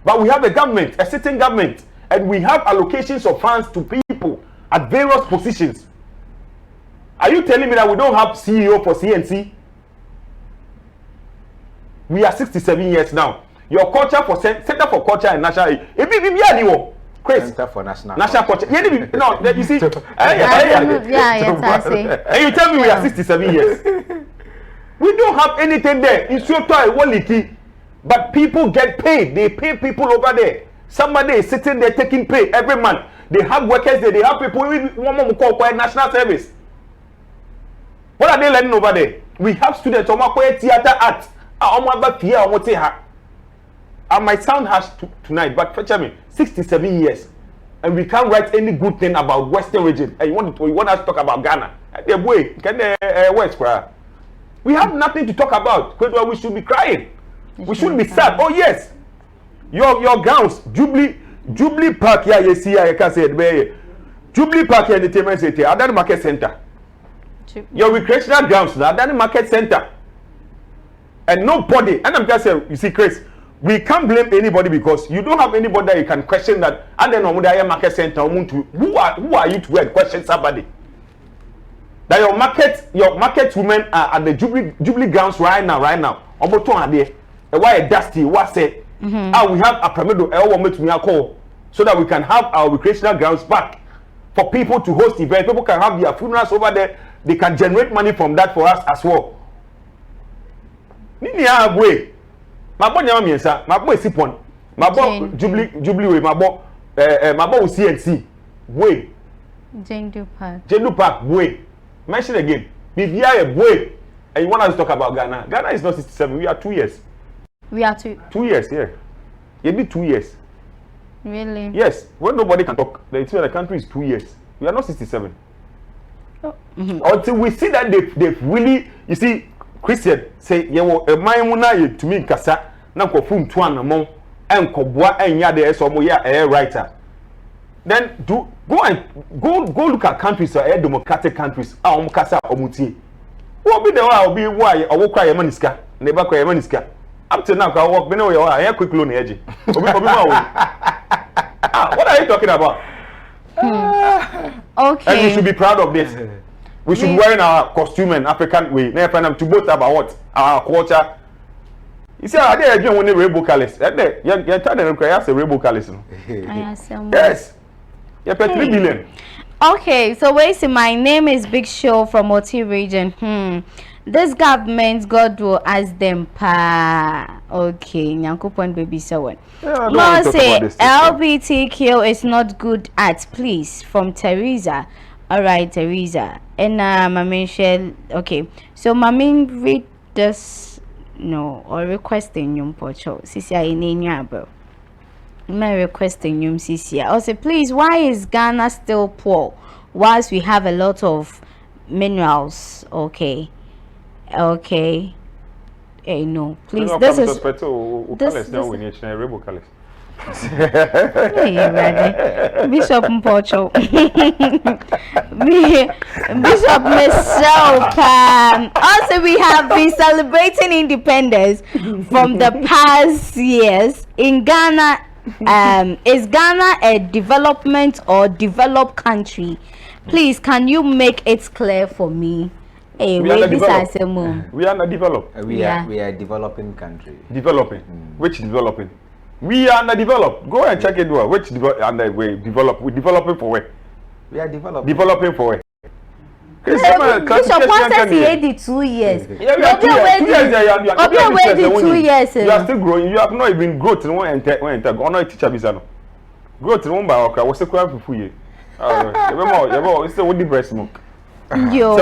But we have a government, a sitting government. And we have allocations of funds to people at various positions. Are you telling me that we don't have CEO for CNC? We are 67 years now. Your culture for Center for Culture and National, Chris. Center for National Culture. No, you see. And you tell me we are 67 years. We don't have anything there. It's your toy, but people get paid. They pay people over there. Somebody is sitting there taking pay every month. They have workers there. They have people who call national service. What are they learning over there? We have students who are theater art. I might sound harsh tonight, but fetch me 67 years, and we can't write any good thing about Western region. And you want us to talk about Ghana? We have nothing to talk about. We should be crying. We should be sad. Oh yes, your grounds, Jubilee Park. Yeah, you see, I can say it. Jubilee Park Entertainment Center, Adani Market Center. Your recreational grounds, Adani Market Center, and nobody. And I'm just saying, you see, Chris. We can't blame anybody because you don't have anybody that you can question that. And then market center, who are you to question somebody? That your market women are at the Jubilee grounds right now. Why a dusty? What say? We have a pyramid so that we can have our recreational grounds back for people to host events. People can have their funerals over there. They can generate money from that for us as well. My boy nyama miensa, my boy sipon, my boy Jubilee way, my boy CNC way. Jendu Park way. Mention again. BBI way. And you want us to talk about Ghana? Ghana is not 67. We are 2 years. We are 2 years. Yeah. You need 2 years. Really? Yes. When nobody can talk, the country is 2 years. We are not 67. Oh. Until we see that they've really, you see. Christian say yewo emanwuna ye tumi nkasa na nkofo ntu anamo enkoboa enya de eso mo ya writer. Then go look at countries or democratic countries kasa omutie. Wo be the wa obi why owo kwa ye maniska na eba kwa ye maniska. Up till now ka work be no ya quick loan eje. Obi ma wo. What are you talking about? Okay. And we should be proud of this. We should wear in our costume and African way. Never find them to boast about what our culture. You see, I did again when the rainbow colors. You're telling them create a rainbow colors. Yes, you're 3 billion. Okay, so wait, see, my name is Big Show from OT region. This government, God will ask them pa. Okay, Nyankopon baby so what? No, say LGBTQ is not good at, please, from Teresa. All right, Teresa. And Mami Shell. Okay, so Mami read this or requesting you pocho. Sisi in your my requesting you Sisi. I say please, why is Ghana still poor whilst we have a lot of minerals. Okay. No, please. This is Bishop Mpocho. Bishop Michelle Pam. Also, we have been celebrating independence from the past years in Ghana. Is Ghana a development or developed country? Please, can you make it clear for me? Hey, we are not developed. We are a developing country. Developing. Which developing? We are not developed. Go and check it out. Which develop? We developing for where? We are developing. Developing for where? Bishop wants 82 years. Yeah, we are 2 years. You are still growing. You have not even growth in one enter. Go teacher bizano. Growth in one by okay. What's the crime for you? It's the only breast milk. Yo,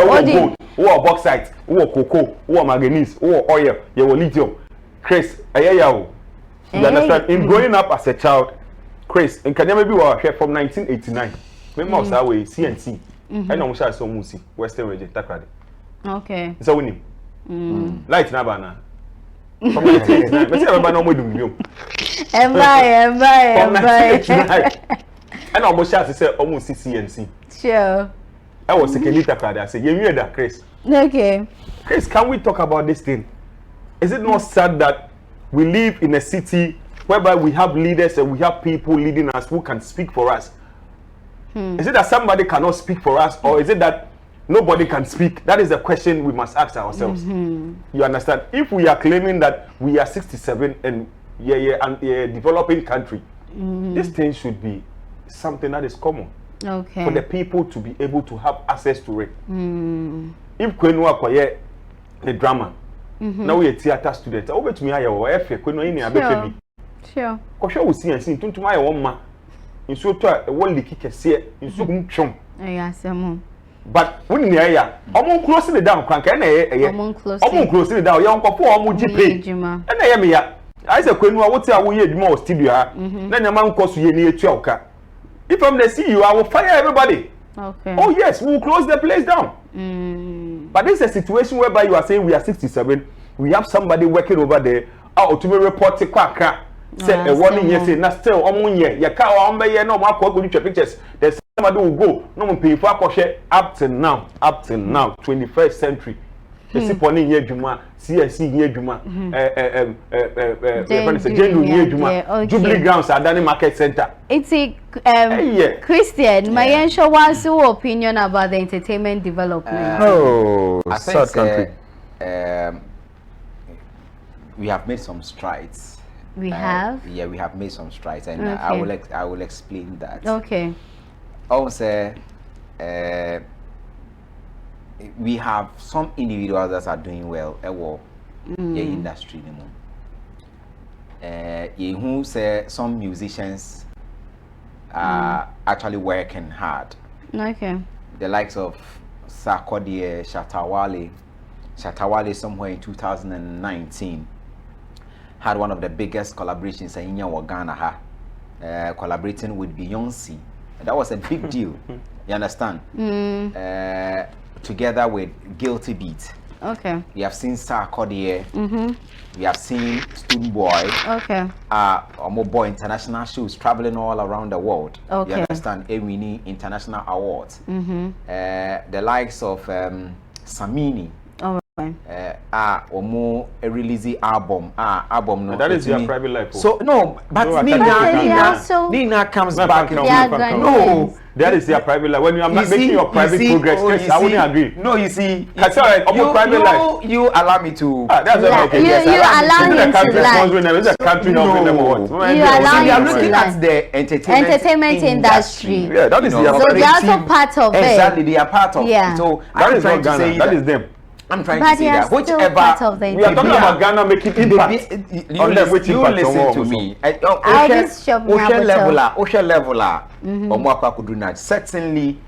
who bauxite, who cocoa, who manganese, who oil, you lithium. Chris, you understand? In growing up as a child, Chris, in Kenya maybe from 1989. When most are way CNC. I know much as Musi, Western region, Takradi. Okay. So we need light Nabana. From 1989, but everybody know we do you. From 1989. I know much as say almost CNC. Sure. I was a Kenita card. I said, you hear that, Chris? Okay. Chris, can we talk about this thing? Is it not sad that we live in a city whereby we have leaders and we have people leading us who can speak for us? Is it that somebody cannot speak for us, or is it that nobody can speak? That is the question we must ask ourselves. You understand? If we are claiming that we are 67 and a developing country, this thing should be something that is common. Okay. For the people to be able to have access to it. If Kwanuwaa acquire the drama, now we are theater students. Over to me, I have Kwanuwaa in a baby. Sure. Kosho will see and see to my own ma. In so to a one licky can see in so chum. Yes, but when the area, I'm closing it down, crank, and I'm closing it down, young papa, I'm and I am here. I said, Kwanuwaa, what's our weird more studio? Then a man costs you near Choka. If I'm the CEO, I will fire everybody. Okay. Oh yes, we will close the place down. But this is a situation whereby you are saying we are 67. We have somebody working over there. To be reported quack. Say a warning yes, not still on year. Your car on by no more good pictures. There's somebody who go. No one pay for up till now, 21st century. Esiponi nye juma, CSC nye juma, nye juma, Jubilee Grounds Adani Market Center. It's a Christian. My answer was your opinion about the entertainment development. I think we have made some strides. We have. Yeah, we have made some strides, and okay. I will explain that. Okay. Also, we have some individuals that are doing well in the industry. Who say some musicians are actually working hard. Okay. The likes of Sarkodie, Shatawale somewhere in 2019 had one of the biggest collaborations in Ghana, collaborating with Beyonce. That was a big deal. You understand? Together with Guilty Beat. Okay. We have seen Sarkodie. We have seen Student Boy. Okay. Boy international shows traveling all around the world. Okay. You understand? Winning international awards. The likes of Samini. Release album. No. That is their private life. So no, but Nina comes back. No. That is their private life. When you are making your private progress, I wouldn't agree. No, you see, private life. You allow me to. That's okay. You allow me to lie. It's a country helping them what? You allow me to looking at the entertainment industry. Yeah, that is their. So they are also part of it. Exactly, they are part of it. So that is not Ghana. That is them. I'm trying to say that whichever we are talking about Ghana making impact on them, which you listen to me. Ocean leveler, certainly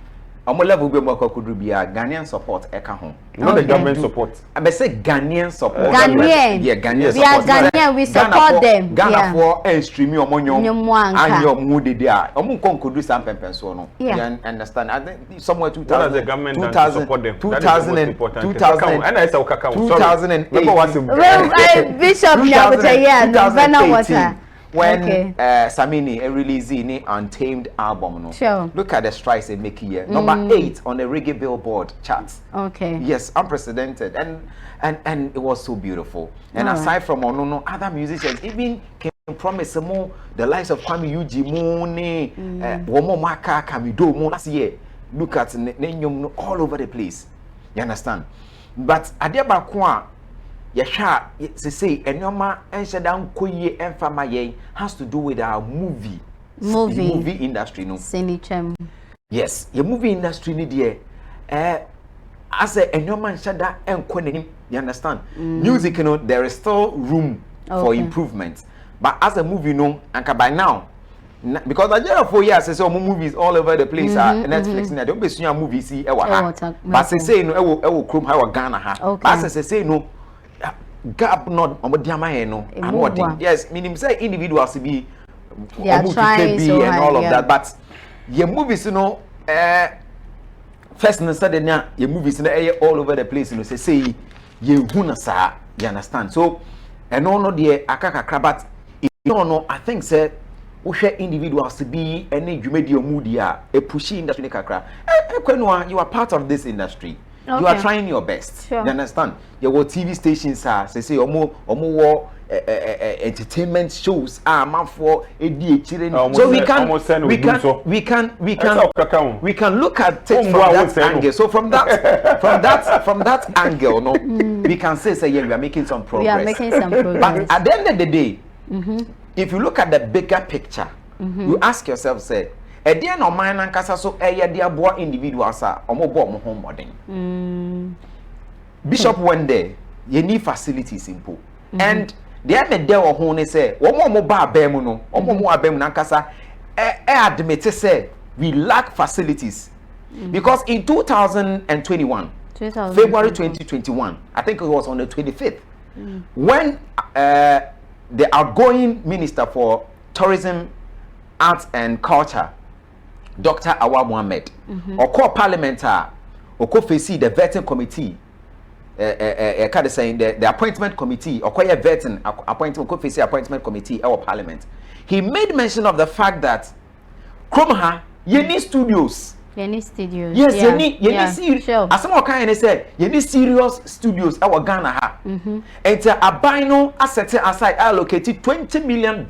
omo level be mo kwakudu bia Ghanaian support eka ho. Not the government support. I say Ghanaian support. Ghanaian. Yeah, Ghanaian support. We are Ghanaian, we support them. Ghana for and stream your money and your moody there. Omo konkudu some pempenso no. You understand? I think somewhere 2000. What has the government done to support them? 2000 and 2000 and I said Kakao. 2008. Bishop when Samini released the Untamed album, no? Sure. Look at the strides they make here. Number 8 on the reggae Billboard charts. Okay. Yes, unprecedented, and it was so beautiful. And aside from Onono, other musicians even can promise more the likes of Kwame Yuji Mune, Womo Maka Kamido Mo last year. Look at Nenyum all over the place. You understand? But Adeba Kwa. Yasha, say, and your ma and Shadam Koye and Famaye has to do with our movie industry, no? Yes, your movie industry need as a and your man Shada and Konim, you understand? Music, you know, there is still room for improvement. But as a movie, no, and by now, because I just 4 years, I saw movies all over the place. Netflix, and I don't be seeing movies, see, but say, no, I will chrome how Ghana, but as I say, no. Gap not no. Yes, meaning say individuals to be trying so and all of that, but your movies, you know, first and second, your movies in the air all over the place, you know, say you hunasa, you understand? So, and no, dear Akaka Krabat, you know, I think, sir, we share individuals to be any you made your moody, a pushy industry, Kwanuwaa, you are part of this industry. You are trying your best. Sure. You understand? Your TV stations are say more entertainment shows are man for ADHD. So we can look at it from that angle. So from that angle, no, we can say yeah, we are making some progress. We are making some progress. But at the end of the day, if you look at the bigger picture, you ask yourself, say. Edia no man nankasa so eya dia boa individuals a omobo omo home modern. Bishop one day you need facilities simple. And there me there o ho ne say omo ba abem no omo abem nankasa admit say we lack facilities. Because in 2021 February 2021 I think it was on the 25th when the outgoing minister for tourism, arts and culture Dr. Awa Mohammed, or call parliamentar, or face the vetting committee, saying the appointment committee, or call vetting appointment, face appointment committee, or parliament. He made mention of the fact that Kromha, you need studios. You need studios. Yes, you need serious. Sure. As someone kind of said, you need serious studios. Our Ghana ha. And a bino asset aside allocated $20 million.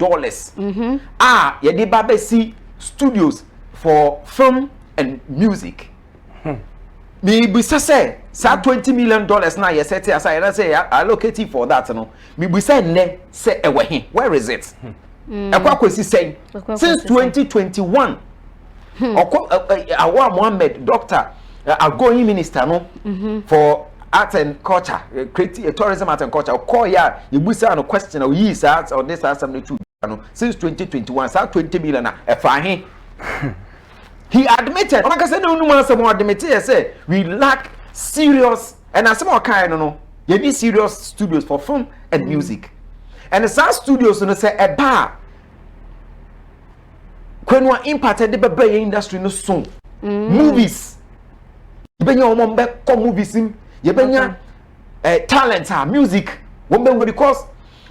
You need Babesi studios for film and music. Me say $20 million now you set aside and say allocated for that. No, me say ne say where is it? Say since 2021. Awa Mohammed, doctor, outgoing minister, no, for art and culture, tourism, art and culture. Call ya, you will say a question of years or this assembly too. Since 2021, so 20 million. He admitted, like I said, no one more admitted, say we lack serious and as more kind, no, you need serious studios for film and music, and the sound studios, you say a bar. Kwanuwaa impacted the baby industry no soon. Movies. You been your mom back come movies in. You been your talent music. Because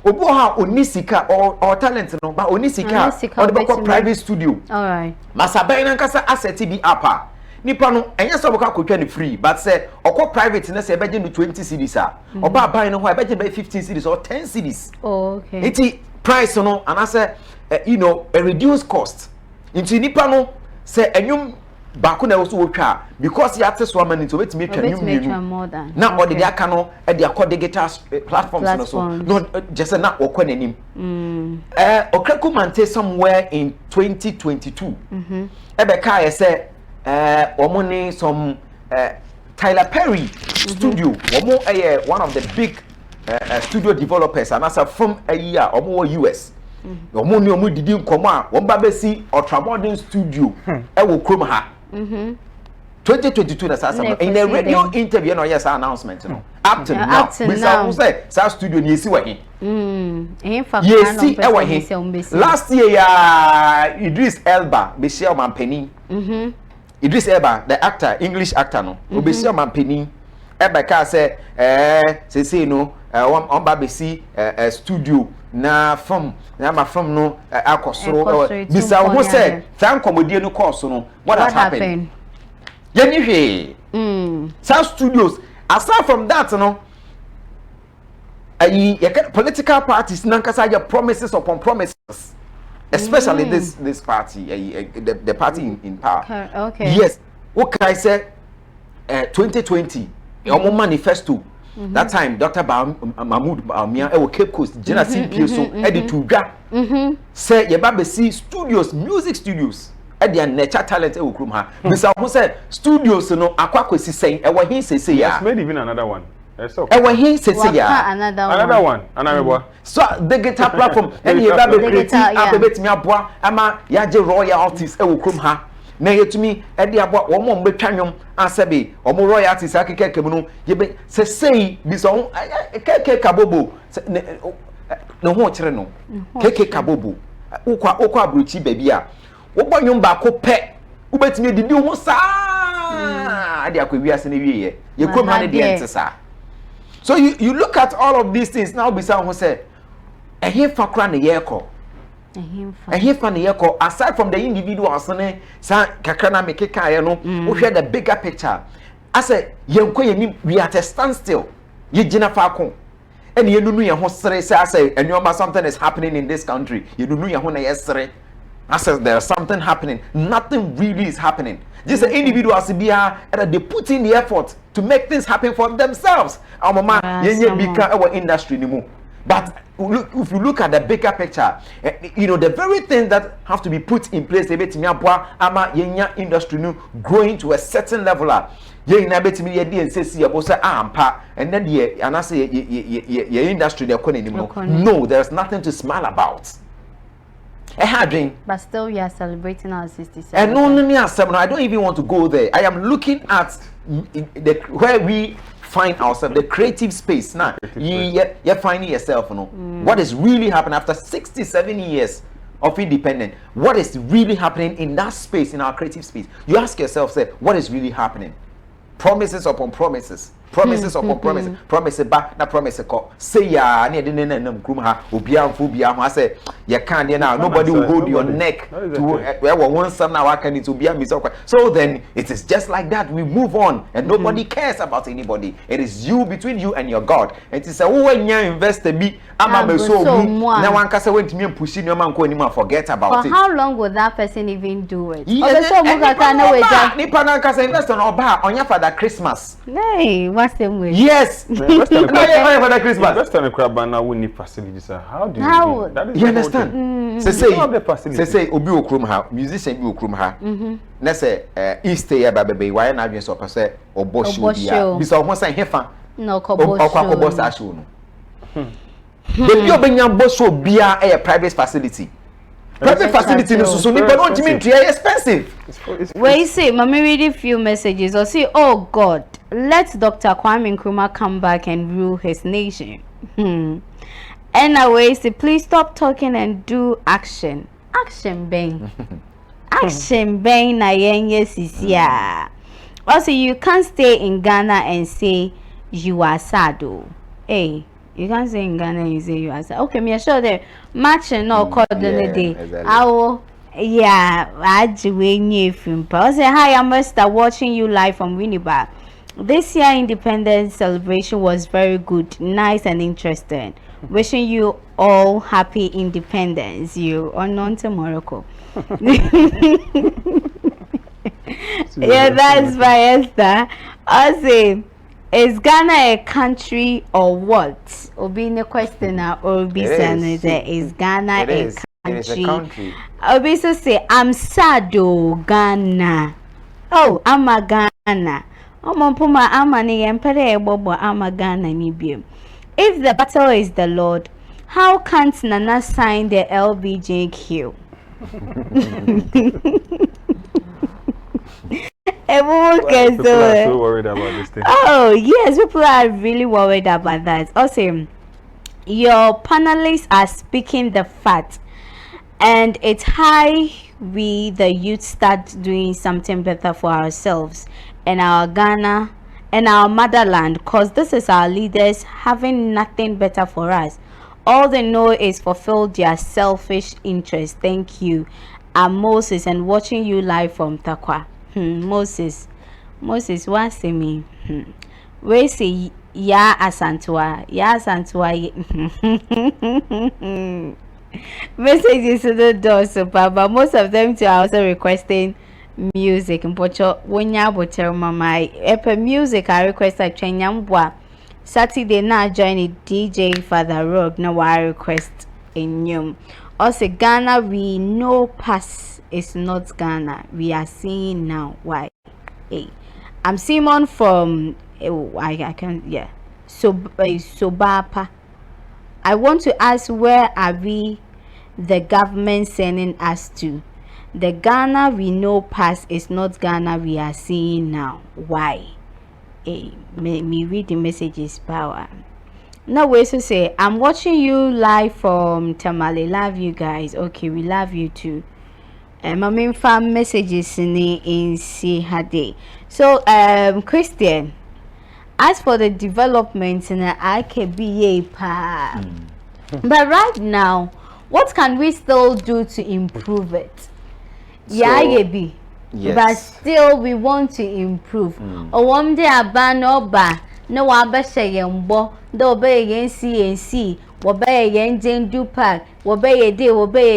oboha onisika or talent no but onisika or the private studio. All right. Masabai nankasa asset be apa. Nipa no enya so boka kwatwa ni free but say okọ private na say e beje no 20 cedis a oba buy no ho e beje be 15 cedis or 10 cedis. Oh, okay. Iti price no and I say a reduced cost. Into nipa no say enyum baako na also wotwa because you access so many to wait me twa nyum more than now all the aka no e dey accord digital platforms no so no just na okọ nanim Okraku Mante somewhere in 2022 ebe ka ye say omoni some Tyler Perry studio omo one of the big studio developers and as a from a year omo US omo ni omo didi nkomo a won ba besi ultramodern studio e wo krom ha 2022 na sasa in a radio interview no yes announcement no up to now bisa who say sa studio ni esi wa he yes ewa he last year ya Idris Elba be share mampeni Idris Elba the actor English actor no be share mampeni ebe ka say say no on ba be see studio na from no akosoro bisa who say fan comedy no course no what has happened Yenihwe. Some studios, aside from that, political parties nankasa your promises upon promises, especially this party, the party in power. Okay. Yes. What can I say? 2020, our manifesto. That time, Dr. Mahmoud Baumia, Cape Coast, Genesis Pearson, Eddie Tuga, say Yababe see studios, music studios. Their nature talent e wukrum ha bisa who say studios no akwakwesi sen e wa hin sese ya yes made even another one e wa hin sese ya another one anamebo so the guitar platform and you ba be create abetimi aboa ama ya je royalties e wukrum ha na yetumi e de aboa wo mo mbetwanwom asebe wo mo royalties akekeke mu no ye be sese bisa keke kabobo no ho kire no keke kabobo ukwa abruchi baby a Ubanyum bako pe ubetimi didi ho saa ade akwa ase na wiye ye kom ha ne de entesa so you look at all of these things now bisa ho say ehim fakra ne yeko ehim fa ne yeko aside from the individuals ne sa kakra na mekeka ye no wo hwe the bigger picture ase yenko ye we at a standstill ye gina fa ko ene ye nunu ye ho sere say ase enyoma something is happening in this country ye nunu ye ho na ye sere. I says there's something happening. Nothing really is happening. Just the individuals they put in the effort to make things happen for themselves. Our mama, our industry anymore. But if you look at the bigger picture, the very things that have to be put in place, industry growing to a certain level. And then the industry no, there's nothing to smile about. But still, we are celebrating our 67th. And no, I don't even want to go there. I am looking at where we find ourselves, the creative space. Now, you're finding yourself. What is really happening after 67 years of independence? What is really happening in that space, in our creative space? You ask yourself, say, what is really happening? Promises upon promises. Promises upon promises. Promises back na promise ko. Say ya na de na group ha obia mfu bia ho say you can't now nobody will hold your neck to where one some now can it obia me so then it is just like that we move on and nobody cares about anybody. It is you between you and your God. It is a when you invest be ama me so na wan kasa went me push no man ko anymore forget about it. For how long would that person even do it? So nipa na kasa invest on oba onya for that Christmas. Nay, what's the way? Yes. For the Christmas. Best time crab now we need facilities. How do you that is you understand? Say obi okrum ha musician bi okrum ha. Na say Easter ya baby why na adwen so pese obosho bia. Bisa o ho say hefa. No kobosho. Show no. Baby obenya bosho bia a private facility. Private facility no so ni don't mean expensive. Where you say, Mommy reading few messages or say, oh God, let Dr. Kwame Nkrumah come back and rule his nation. Anyway, say, please stop talking and do action. Action bang. Action bang na yenye sisia. Also, you can't stay in Ghana and say you are sad. Hey. You can't say in Ghana and you say you are sad. Okay, me sure that matching no coordinate. Exactly. Yeah, I say hi, I'm Esther watching you live from Winnipeg. This year independence celebration was very good, nice and interesting. Wishing you all happy independence. You are non tomorrow. Yeah, that's my Esther. I say, is Ghana a country or what? Obi ne question or be saying is Ghana a country? Obi so say I'm sad Ghana. Oh, I'm a Ghana. Omompuma amani empere bobo I'm a Ghana ni biem. If the battle is the Lord, how can't Nana sign the LBJQ? People are so worried about this thing. Oh, yes, people are really worried about that. Also, your panelists are speaking the fact, and it's high we, the youth, start doing something better for ourselves and our Ghana and our motherland, because this is our leaders having nothing better for us. All they know is fulfill their selfish interest. Thank you. I'm Moses and watching you live from Takwa. Moses, what say me? We say ya asantua. Messages to the door, so but most of them too are also requesting music. Mpocho wonya botel mama epe music I request a chenyambwa Saturday na join DJ Father Rogue na wa request enyum. Also Ghana we know pass is not Ghana. We are seeing now why. Hey, I'm Simon from I can Sobapa. I want to ask, where are we, the government, sending us to? The Ghana we know past is not Ghana we are seeing now. Why? Hey, me read the messages power. No way to say, I'm watching you live from Tamale. Love you guys. Okay, we love you too. My main fan messages in Sihade. So, Christian, as for the development in the IKBA, but right now, what can we still do to improve it? Yes. But still, we want to improve. Or one day, a ban oba, no abasha yambo, do obey again CNC, obey again Jane Dupac, obey a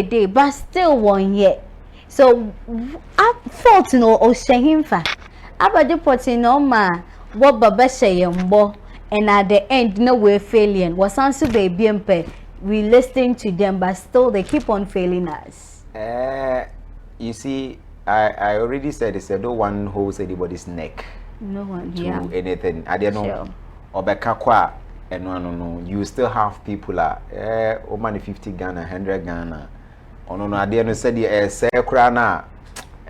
day, but still one yet. So, I thought no, or shame fa. Abadi potting on ma. What Baba Shayambo, and at the end, no way failing. Was answer baby and we listening to them, but still they keep on failing us. You see, I already said it's no one holds anybody's neck. No one to anything. I don't know. Obekakwa and no. You still have people money 50 Ghana, 100 Ghana. Oh no, I didn't say the say krana.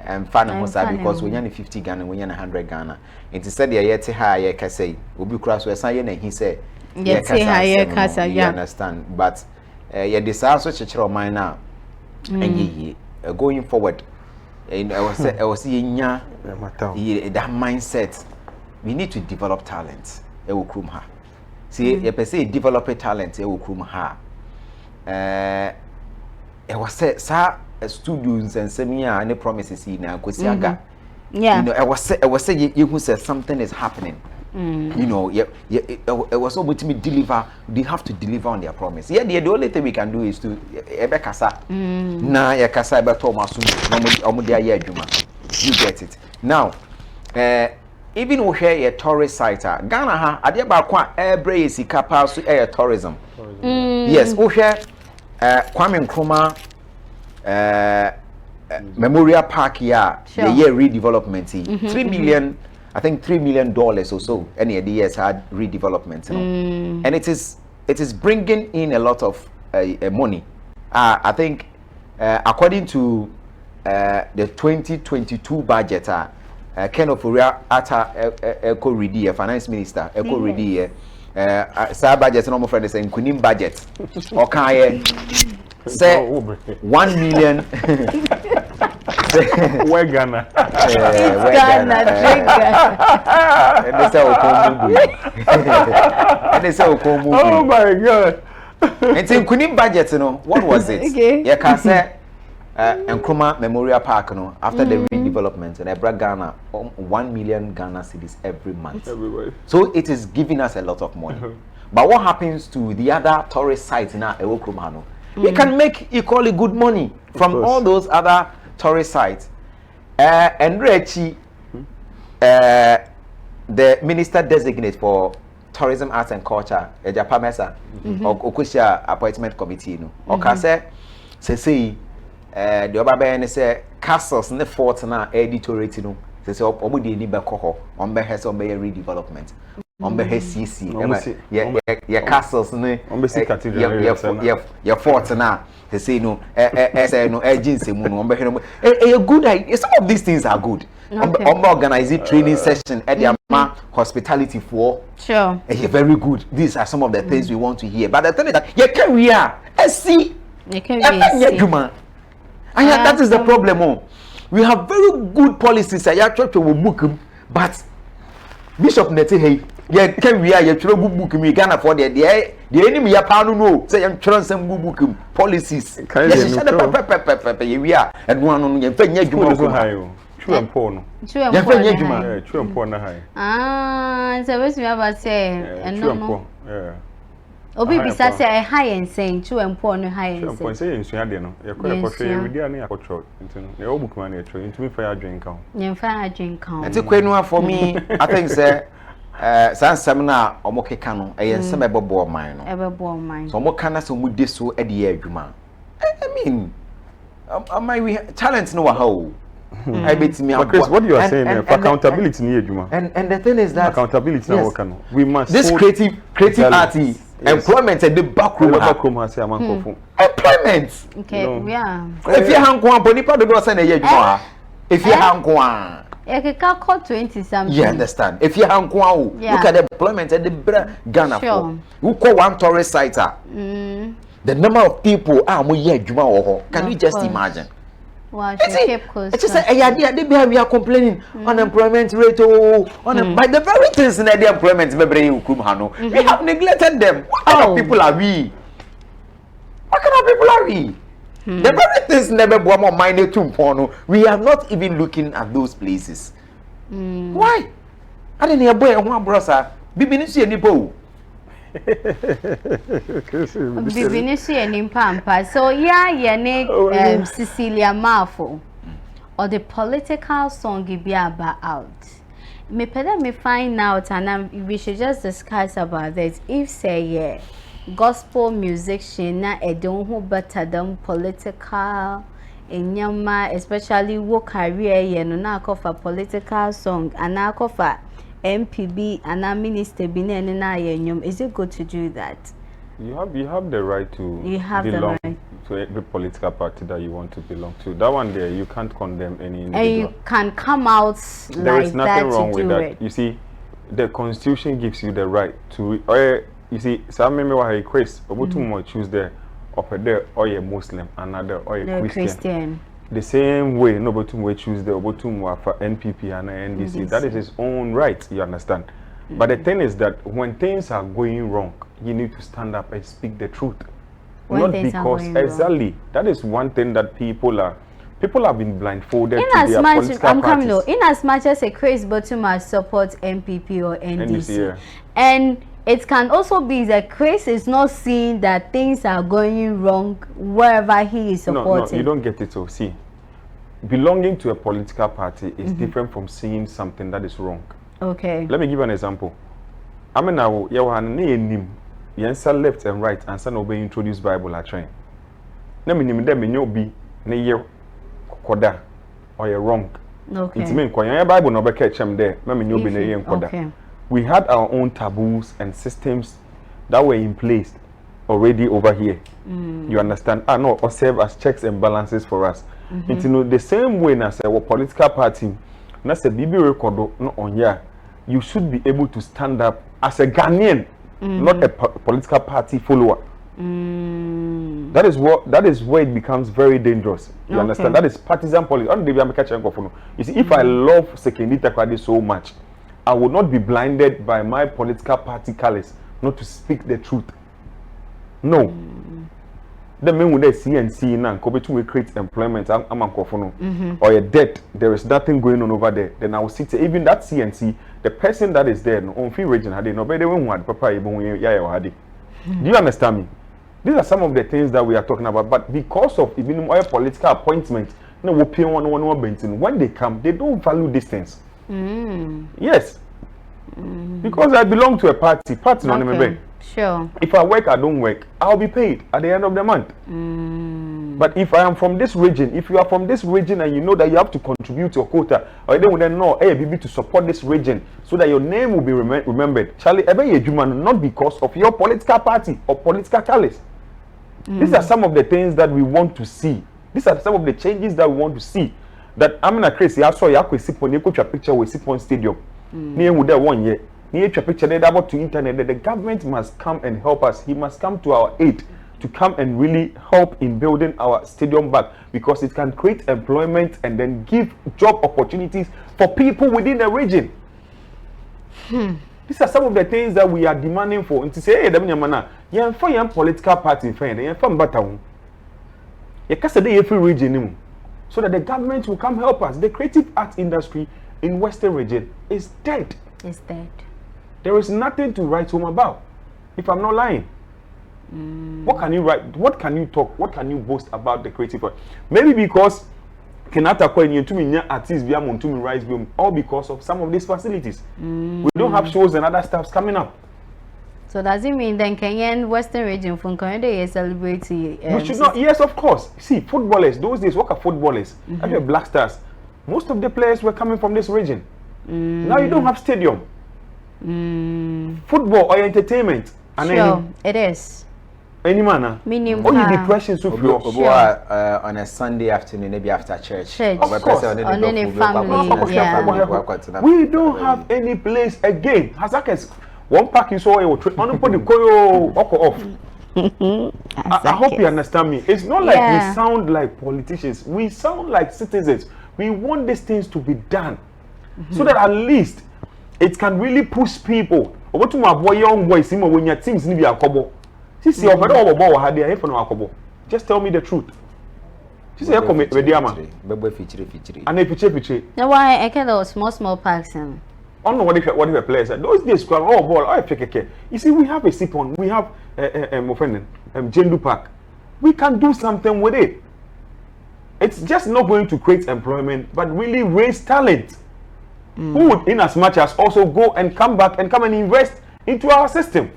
And fan because when you're 50 Ghana, when you're 100 Ghana, it is said the yet high say will be cross where saying and he said, yes, high you understand, but yeah, this also church of mine now, and going forward, and I was seeing that mindset. We need to develop talent. It will come her. See, if I say develop a talent, it will come her. It was said, sir. Studios and seminar and promises in Kosiaga. Yeah. You know, I was saying you who said something is happening. You know, it was able to deliver. They have to deliver on their promise. Yeah, the only thing we can do is to ebekasa. Na ya kasa ebe Thomas omudia ye adwuma. You get it. Now, even we hear a tourist site, Ghana ha ade ba kwa ebre sika pa so tourism. Yes, we hear Kwame Nkrumah Memorial Park the year redevelopment 3 million, I think $3 million or so any of the years had redevelopment, you know? And it is bringing in a lot of money. I think according to the 2022 budget, Ken Ofori Eko Ridi, finance minister Eko Ridi, sa budget no more friend say nkunim budget okay say 1 million where Ghana and they say Okomu oh my god and nkunim budget no what was it you can say Nkrumah Memorial Park no after the redevelopment and I brought Ghana 1 million Ghana cedis every month. So it is giving us a lot of money. But what happens to the other tourist sites in Nkrumah no? We can make equally good money from all those other tourist sites. And Rechi, the minister designate for tourism, arts and culture, Ejapamesa, or Okusha appointment committee no. Okay, say the other band say castles in the fort na editorate no say omudi ni be koho on be has on be redevelopment on be CC yeah castles ne on be cathedral yeah fort na they say no say no agency mu no on be a good idea. Some of these things are good. On organizing training session at the hospitality for sure very good. These are some of the things we want to hear. But the thing is that you can we are see you can be and that is the problem. We have very good policies. I church will book but Bishop Nete hey yeah can we are your book me Ghana for the enemy ya pound no say I'm trying some book policies we are and one on your pen true and poor no true and poor na high so we have say and no yeah obi bisa say high and saying true and poor no high and saying say nsuya de no ye kwa hwe we dia na yakotro ntino na o book man e tro ntumi fa ya dwen kan ye fa ya dwen kan enti Kwanuwaa for me I think say sansam na omokeka no eye nsem ebebo man no ebebo man so omokana na so mudi so e de adwuma I mean my talent no wa ha o I bet me Chris, what you are saying for accountability ni adwuma and the thing is that accountability na work no we must this creative party employment at the backroom has a man for employment okay yeah if you hang one boni pa do say na ye adwuma if you hang one you can call 20 something you understand if you hang one look at the employment at the Ghana for who call one tourist site the number of people mo ye adwuma wo can you just imagine. Wow, it's just we are complaining unemployment rate by the very things in the employment we have neglected them. What kind of people are we? The very things never more minor to we are not even looking at those places. Why? I didn't hear boy one brother bibi see any bo. Bibinisi and Pampa. So yeah, Cecilia Marfo or the political song Gibiaba out. Me find out and we should just discuss about this. If say gospel musician na edon who better than political in Yama, especially work career na for political song and na for MPB and our minister is it good to do that? You have the right to belong to every political party that you want to belong to. That one there, you can't condemn any individual. And you can come out there like is nothing that wrong to with do that. it. You see, the Constitution gives you the right to. You see, some member who are Christ, but choose there, up there, or a Muslim, another or a Christian. The same way, nobody will choose the Obotumwa for NPP and NDC. That is his own right, you understand. But the thing is that when things are going wrong, you need to stand up and speak the truth. When not because exactly wrong. That is one thing that people have been blindfolded in to as their much, political I'm parties. coming in as much as a Chris Botuma supports NPP or NDC. Yeah. And it can also be that Chris is not seeing that things are going wrong wherever he is supporting. No, you don't get it. So see, belonging to a political party is different from seeing something that is wrong. Okay. Let me give you an example. I mean, now you have name, you left and right, and some obey introduced Bible at train. Let me name them in your be near koda or you're wrong. Okay. It's mean your Bible no be catch them there. Let me know be near koda. Okay. We had our own taboos and systems that were in place already over here. You understand? No, or serve as checks and balances for us. It's the same way as a political party. Na se bibi record no on here. You should be able to stand up as a Ghanaian, not a political party follower. That is where it becomes very dangerous. You understand? That is partisan politics. You see, if I love Sekendita Kwade so much, I would not be blinded by my political party colors not to speak the truth. No. The men with the CNC now will create employment or a debt. There is nothing going on over there. Then I will sit even that CNC, the person that is there on free region had no better one papa. Do you understand me? These are some of the things that we are talking about. But because of even our political appointment, no, we pay one when they come, they don't value these things. Yes. Because I belong to a party. Party no remember. Sure. If I work, I don't work, I'll be paid at the end of the month. But if I am from this region, if you are from this region and you know that you have to contribute your quota, or they will then know, hey, baby, to support this region so that your name will be remembered. Charlie, not because of your political party or political colors. These are some of the things that we want to see. These are some of the changes that we want to see. That I'm in a crazy. I saw you a picture with Sipon Stadium. Near with that 1 year. Near a picture there about to internet. That the government must come and help us. He must come to our aid to come and really help in building our stadium back, because it can create employment and then give job opportunities for people within the region. These are some of the things that we are demanding for. And to say, hey, you're for your political party, friend, you're from Batawu. You can't say every region, so that the government will come help us. The creative arts industry in Western region is dead. It's dead. There is nothing to write home about, if I'm not lying. What can you write? What can you talk? What can you boast about the creative art? Maybe because Kenata Kwenye to me artists via Montumi Rice Boom, all because of some of these facilities. We don't have shows and other stuffs coming up. So does it mean then Kenyan Western region from Canada is celebrating? We should not. Yes, of course. See, footballers those days, what are footballers? Like the Black Stars. Most of the players were coming from this region. Now you don't have stadium. Football or entertainment. Sure, it is. Any manner. Only depression so pure. On a Sunday afternoon, maybe after church. Of course. On any family. Yeah. We don't have any place again. Hazakes. One pack you saw a trip. On put the koyo off. I hope you understand me. It's not like we sound like politicians. We sound like citizens. We want these things to be done, so that at least it can really push people. Over to my boy, young boy, see when your teams need a couple. She said, just tell me the truth. She said, come with Diama. And if you now, why I can those small parks and I don't know what if a player said. Those days, oh, ball, I pick a. You see, we have a Sipon, we have Jendu Park. We can do something with it. It's just not going to create employment, but really raise talent. Who would, in as much as also go and come back and come and invest into our system.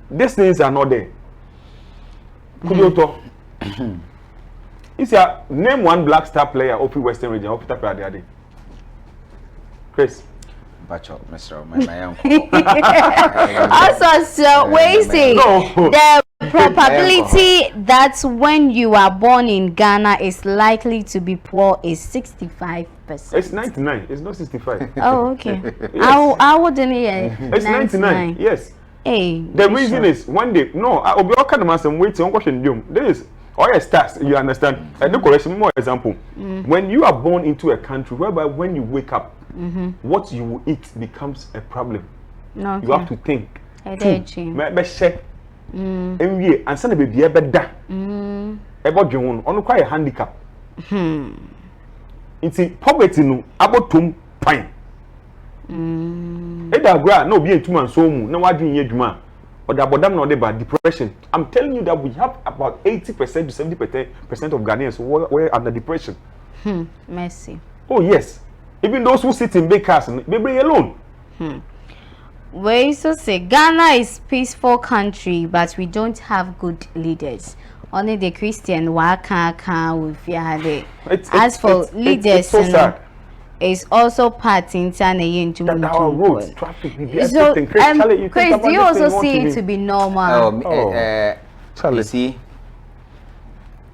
These things are not there. Could you talk? You see, name one Black Star player of the Western region. Of the Chris. Bacho, Mr. My uncle. Also, so wait, see the probability that when you are born in Ghana is likely to be poor is 65%. It's 99. It's not 65. Oh, okay. I wouldn't hear. It's 99. Yes. Hey, the reason is one day, no, I'll be all kind of man some wait on question. There is all stars, you understand? I do correction more example. When you are born into a country whereby when you wake up, what you will eat becomes a problem. No, okay. You have to think. Maybe share. And send a baby better. About your own, on quite a handicap. It's poverty no about tum pine. No be 2 months so no what doing juma or the bodam no about depression. I'm telling you that we have about 80% to 70% of Ghanaians who are under depression. Mercy. Oh yes. Even those who sit in big cars, they bring alone. We so say Ghana is peaceful country, but we don't have good leaders. Only the Christian waka with Yahweh. As for leaders, it's so sad. It's also part in into our roads, traffic, so, Chris, do you also see it to be normal? You see,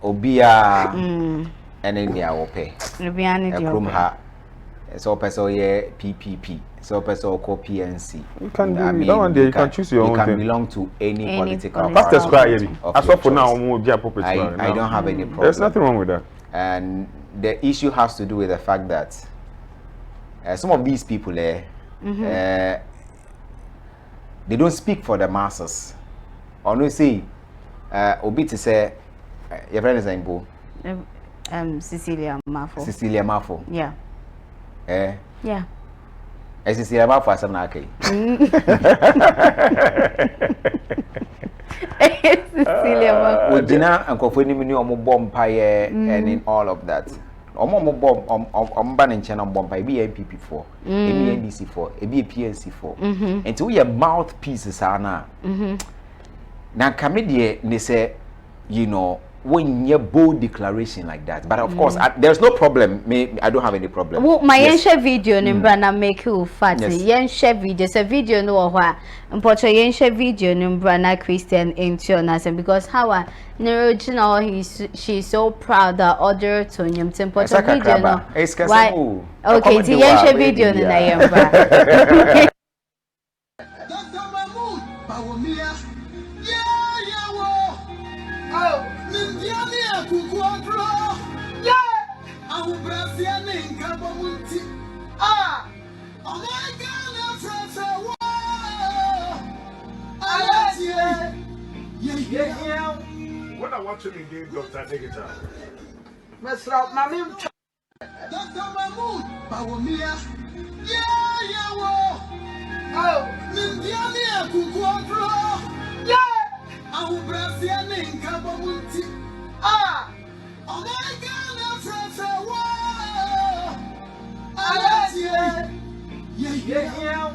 Obia and India will pay. So, person here PPP. So, person call PNC. You can do that one day. You can choose your own. You can belong to any political party. That's the as well for now, I don't have any problem. There's nothing wrong with that. And the issue has to do with the fact that some of these people they don't speak for the masses. Or no say Obi to say your friend is Imbo. Cecilia Mafo. Cecilia Mafo. Yeah. Yeah. Cecilia Mafo as okay. Cecilia Mafo. Ojina and Kofoni mini omo bomb pie and in all of that. ban in China bomb by BNPP for, NDC for, a BPNC for. And to your mouthpieces are now. Now, comedy, they say, you know, when you bold declaration like that, but of course, there's no problem. I don't have any problem. Well, my video in Brana make you fat. Share video, a video no what. And portray share video in Brana Christian into because how a original she's so proud that order to him to put a video no. Why? Okay, to share video in the When I watch him in game, Doctor, take it out. Mr. Up, my name. Dr. Mahmoud, Bawumia. Yeah, oh, Nindiania, Kukuadro. Yeah, I will Brazilian in Kabamunti. Ah, oh my God, that's a war. Yeah.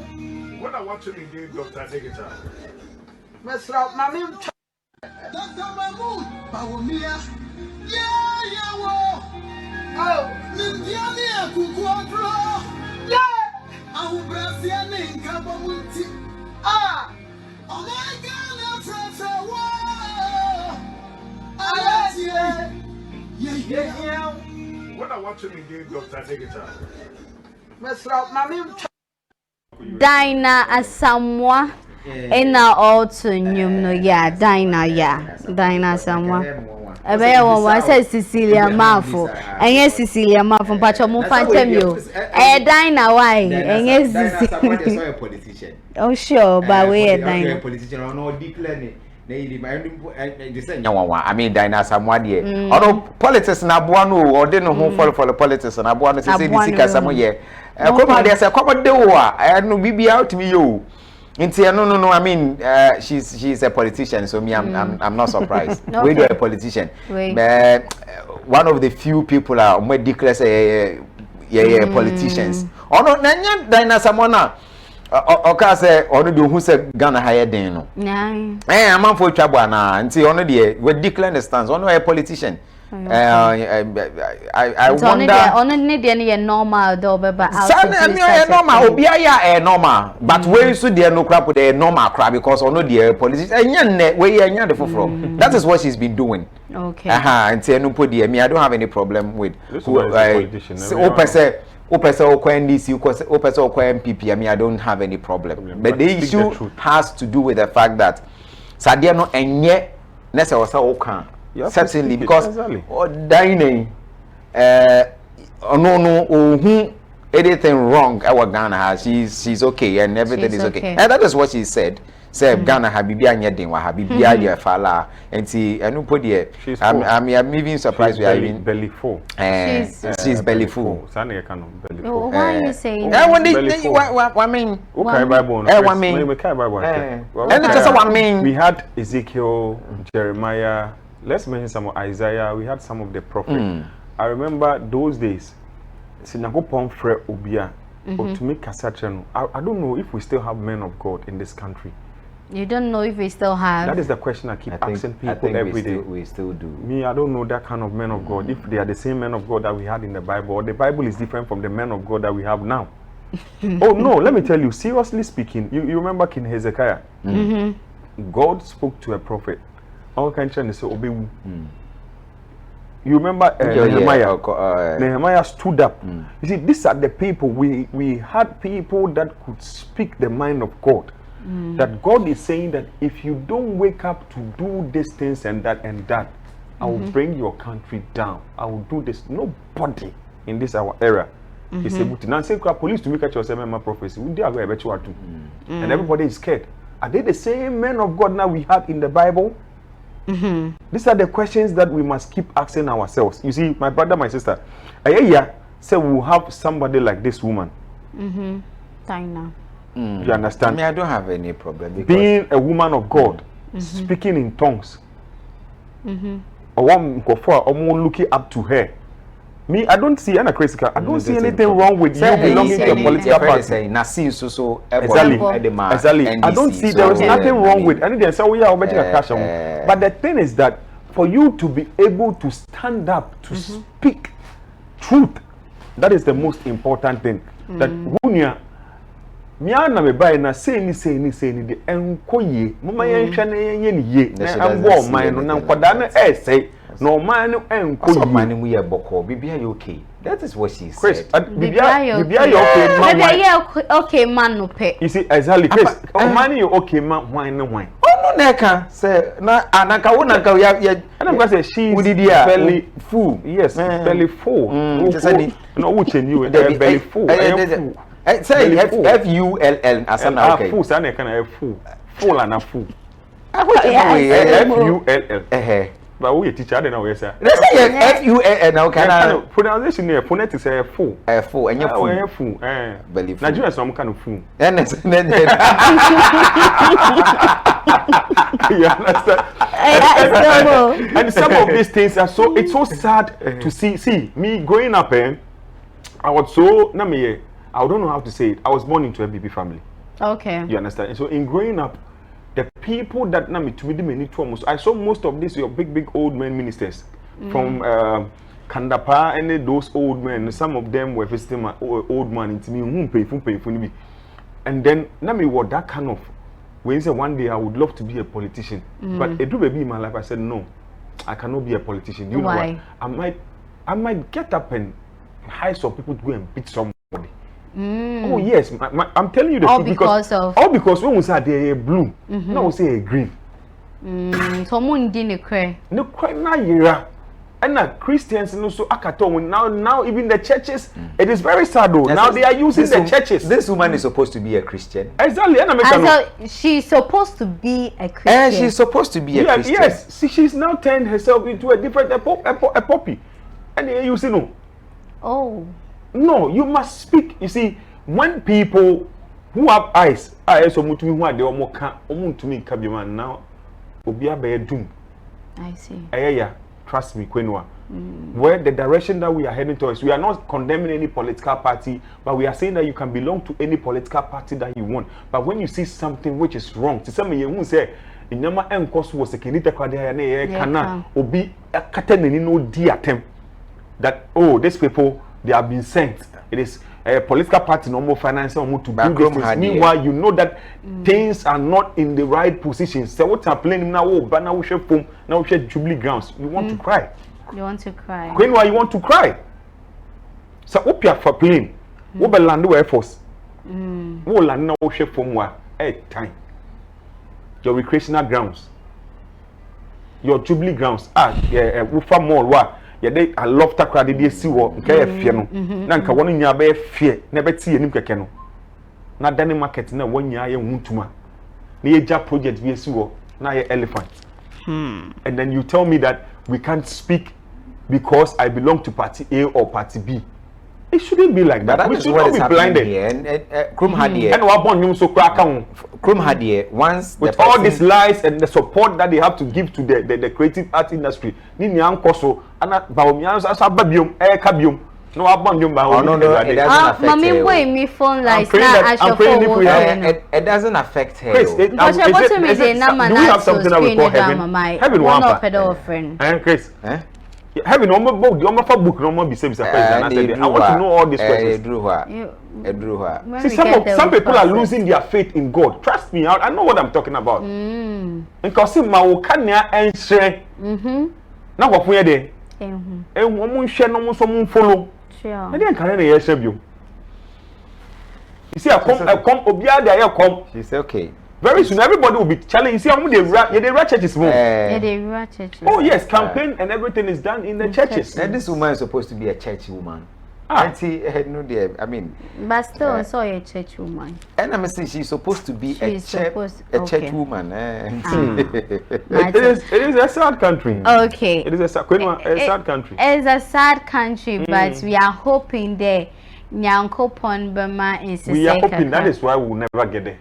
When I watch him in game, Doctor, take it out. Mr. Up, my name. Dr. Mahmoud, Bawumia. Yeah, oh, Nindiania, Kukuadro. Yeah, I will Brazilian in Kabamunti. Ah, oh my God, that's a war. Yeah. When I watch him in game, Doctor, take it out. Mr. Up, my name. Dina Asamoah. Ena all to no yeah Dina someone ebe won say Cecilia Mafo enye Cecilia Mafo pacho mo fantem yo Dina why enye Cecilia politician. Oh sure but we Dina politician no declare I mean Dina Samoa de ono politics na boa no or dey no ho for politics na boa no say sika Samoa ye come dey say come dey wo a no bibia utimi yo. No. I mean, she's a politician, so me, I'm not surprised. Okay. We do a politician. One of the few people are more declares politicians. Oh no, Nanya Dina Samona. Oka say ono do who say Ghana higher than no. I'm man for trouble na. Until ono dey we declare the stance. Ono a politician. I wonder. Only the normal though, but normal. Obiya normal, but where so there no crap with the normal crap because ono the politician. That is what she's been doing. Okay. Until no put the me, I don't have any problem with politician. NDC, MPP. I mean, I don't have any problem. But the issue has to do with the fact that Sadia no enye nese wasa okan. Certainly, because dining, no, anything wrong. Our Ghana has, she's okay, and everything is okay. And that is what she said. Said Ghana habibi anyedin wa habibi adia fala. And see, I don't put here. I'm even surprised we are even belly full. She's belly full. Belly full. Why are you saying? What mean? Okay, Bible. What mean? We had Ezekiel, Jeremiah. Let's mention some of Isaiah. We had some of the prophets. I remember those days. Sinagopon Fre Obia or to make Kasachano. I don't know if we still have men of God in this country. You don't know if we still have. That is the question I keep asking people every day. We still do. Me, I don't know that kind of men of God. If they are the same men of God that we had in the Bible, or the Bible is different from the men of God that we have now. Oh no, let me tell you. Seriously speaking, you remember King Hezekiah? God spoke to a prophet. All country say obewu. You remember Nehemiah? Nehemiah stood up. You see, these are the people we had people that could speak the mind of God. That God is saying that if you don't wake up to do these things and that, I will bring your country down. I will do this. Nobody in this our era is able to. Now say police to make at your prophecy. And everybody is scared. Are they the same men of God now we have in the Bible? These are the questions that we must keep asking ourselves. You see, my brother, my sister, say we'll have somebody like this woman. Dina. You understand? I mean, I don't have any problem. Being a woman of God, speaking in tongues. Or one looking up to her. Me, I don't see any critical. I don't see anything wrong with you belonging to a political party. Exactly. I don't see there is nothing wrong with anything. So we are cash. But the thing is that for you to be able to stand up to speak truth, that is the most important thing. That wunya miana me buy na say ni the enkoye mama yen hwe na yen ye na ambo man no na nkoda na say no man no enkoye so man mu ye boko bibia you okay. That is what she said. Bibia you okay man. Bibia okay man no pe. You see exactly Chris. Man you okay man wine no wine. Oh no neka say na anaka wona ka ya and I'm going to say she belly full. Yes, belly full. No which you belly full. Say FULL as an okay. Full sana kana full and a full. FULL. But we teacher then we say. Let's say FULL now can pronunciation here phonetics say full. Full and you full. Belly full. Nigeria some kind of full. You understand? And some of these things are so it's so sad to see me growing up I was so I don't know how to say it. I was born into a BB family. Okay. You understand? And so in growing up, the people that I saw most of these your big old men ministers from Kandapa and those old men. Some of them were visiting my old man into me pay. And then nami what that kind of when say one day I would love to be a politician. But it do be in my life. I said no, I cannot be a politician. You know what? I might get up and hire some people to go and beat somebody. Oh yes, I'm telling you the all truth because when we say they're blue, now we say green. So moon didn't cry. No quite na yira. And now Christians also akato now even the churches. It is very sad though. Now they are using the churches. This woman is supposed to be a Christian. Exactly. She's supposed to be a Christian. She's supposed to be a Christian. Yes. See, she's now turned herself into a different a poppy. And you see no. Oh. No, you must speak. You see, when people who have eyes, to me now, doom. I see. Yeah, trust me, Kwanuwaa. Where the direction that we are heading towards, we are not condemning any political party, but we are saying that you can belong to any political party that you want. But when you see something which is wrong, to some you say, in Nama and cost was a Kenita Kana, Obi a Katanini no attempt that these people. They have been sent. It is a political party, no more finance, no more to do this. Meanwhile, you know that things are not in the right positions. So what are playing now? But now we share foam, now we share Jubilee grounds. You want to cry. You want to cry. Kwanuwaa, you want to cry. So what you are for playing? What be land Air Force? What land now share foam? Time. Your recreational grounds. Your Jubilee grounds. Ufa Mall. I love to cry the see what fear no. Nanka one in your fear, never see any kekeno. Na Danny market na 1 year wuntuma. Near project we see what na elephant. And then you tell me that we can't speak because I belong to party A or party B. It shouldn't be like that. We should not be blinded. And what born you so crack on once with all these lies and the support that they have to give to the creative art industry. Ni ankoso ana baomians asa babium kabium. No abandon no, it doesn't affect mommy her. Boy, me phone like it doesn't affect her. Chris, do we have something that we call heaven? Heaven one Chris, having no more book, no more book, no more be I want to know all these questions. See, some people are losing their faith in God. Trust me, I know what I'm talking about. Because my kanya and share. Now what we are there? And woman share no more someone follow. I didn't carry the share you. You see, I come obia there come. She said okay. Very soon, everybody will be challenged. You see, how many the churches move? Oh yes, campaign and everything is done in the churches. And this woman is supposed to be a church woman. Auntie, no, dear. I mean, but still, so a church woman. And I'm saying she's supposed to be a church woman. It is a sad country. Okay. It is a sad country. It's a sad country, but we are hoping there. Nyankopon Bema is. We are hoping that is why we will never get there.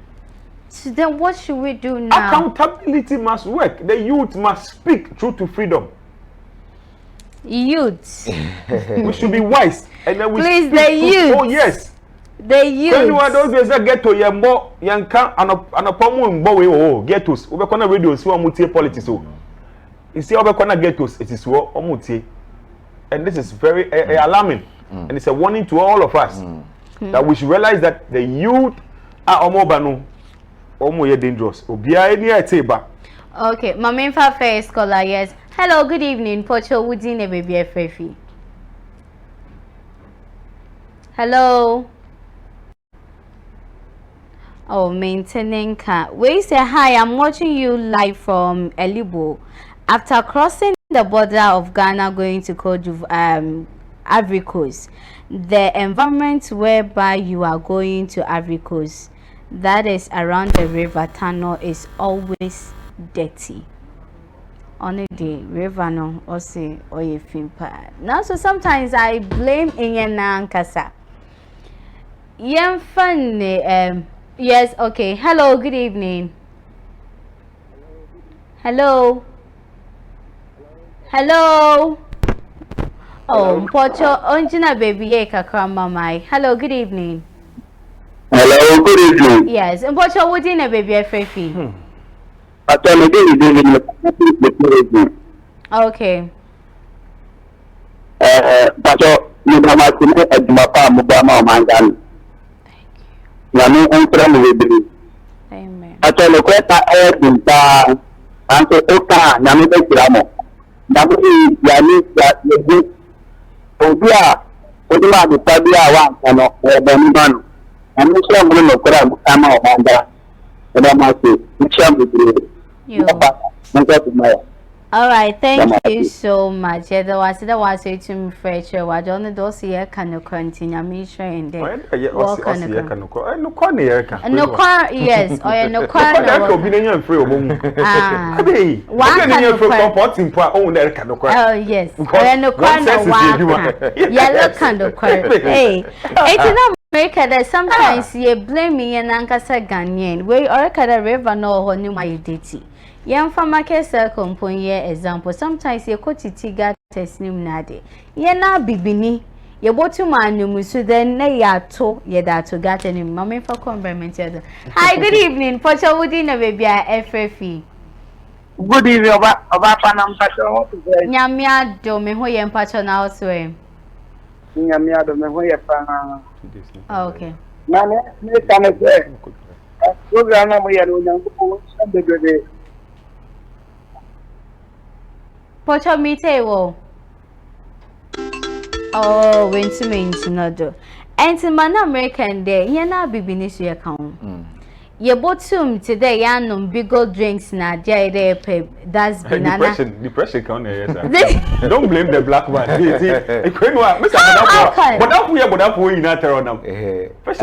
So then what should we do now? Accountability must work. The youth must speak truth to freedom. Youths. We should be wise. And then we Please, speak the truth. youths. Oh, yes. The youths. Kwanuwaa, those days that get to Yambo, Yanka, and a pomo in Bowie, get us. We can radio, so I'm politics. You see, we can get us. It is what Omuti. And this is very alarming. And it's a warning to all of us that we should realize that the youth are omobanu, omoye dangerous. Obia any ateba. Okay, my main first caller, yes. Hello, good evening. Pocho Woodine baby FFE. Hello. Oh, maintaining car. We say hi. I'm watching you live from Elibo. After crossing the border of Ghana, going to Ivory Coast, the environment whereby you are going to Ivory Coast, that is around the river tunnel, is always dirty. On the river no or say or you now so sometimes I blame Inyana Nkasa. Yen funny yes, okay. Hello, good evening. Hello. Hello. Oh, Pocho Onjina baby kakra mama. Hello, good evening. Hello, good evening. Yes, and Pocho Woodine baby FFE. Okay. Pacho, you know my team at Mapa Mubama Mangan. Yamu Umpram. Amen. Pacho, the Queta Air in Ta, Anto Oka, Yamu Gramo. Yamu Yamu that you Obia, Odima, the Tabia one, and Beniman. And you shall bring a crab, Ama Manga, and I must say, you shall be good. All right, thank you so much. Yeah, that was it to me fresh. I don't know here can continue. I'm sure in there. What can you no corner? No car, yes, or no car. No opinion free. Ah, one can you comporting part own there can oh, yes, or no car. Yellow can do car. Hey, it's in America that sometimes you blame me and Ankasa Ghanaian. We are at a river no honey my ditty. Young farmer circle point example. Sometimes you coach tiga test nim nade. Ye na bibini. Ye botu manu musu then ne ya to ye that to get any mommy for compliment. Hi, good evening. Pocha Woody na baby FFE. Good evening, Oba Panam Pacho. Nyamia do me ho ye mpacho na oswe. Nyamia do me ho ye pa. Okay. Mane me kana se. Program na mo ye no nyango so Pocho mite wo. Oh, winter means no do. And to man American day, ye na bibini su ye kan. Ye botum today yanum bigger drinks na jay there pe that's banana. Depression count yes. Don't blame the black man. Kwanuwaa, Mr. Bodafu you not tell them. First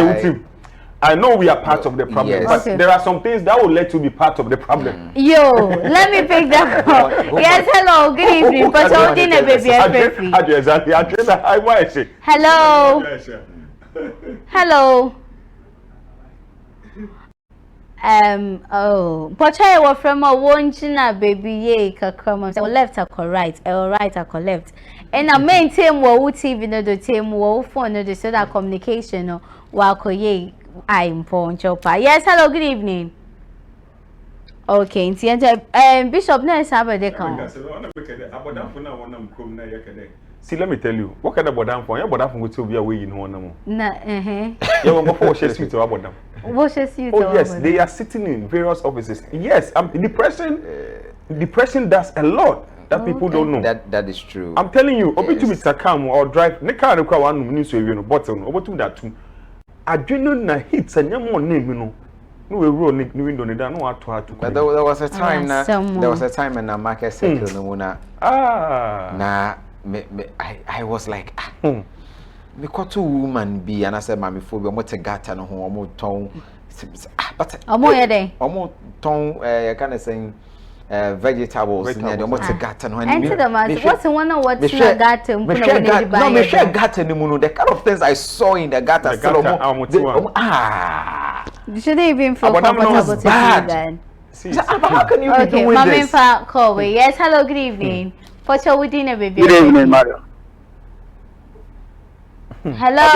I know we are part of the problem, yes. But okay. There are some things that will let you be part of the problem. Yo, let me pick that up. Yes, hello, good evening. But holding a baby hello. Hello. Oh, but I was from a one baby ye kakama. So left or right, or right or left. And I main team wo TV no the team wo phone no the so that communication no wa koye. I'm Ponchopa. Yes, hello, good evening. Okay, Bishop, no, see, let me tell you, what kind of bodam for? Your bodam will be away in one. You will go for sweet to abodam. Oh, yes, they are sitting in various offices. Yes, depression does a lot that people don't know. That is true. I'm telling you, obi to be sakam or drive, ne car require one minute so you know, bottle, over to that too. Adrenaline na hits and your name, you know. No, we roll new window, no, to. But there was a time there was a time in a market circle, no, nah, I was like, me caught two woman be, and I said, Mammy, for me, what a gata no home, tongue, but almost tongue, kind of saying. Vegetables near the what's a garden what's the one what garden no me share garden the kind of things I saw in the garden you shouldn't even feel comfortable to do that. How can you be doing this? Call yes, hello, good evening. Pocho within a baby. Good evening, madam. Hello.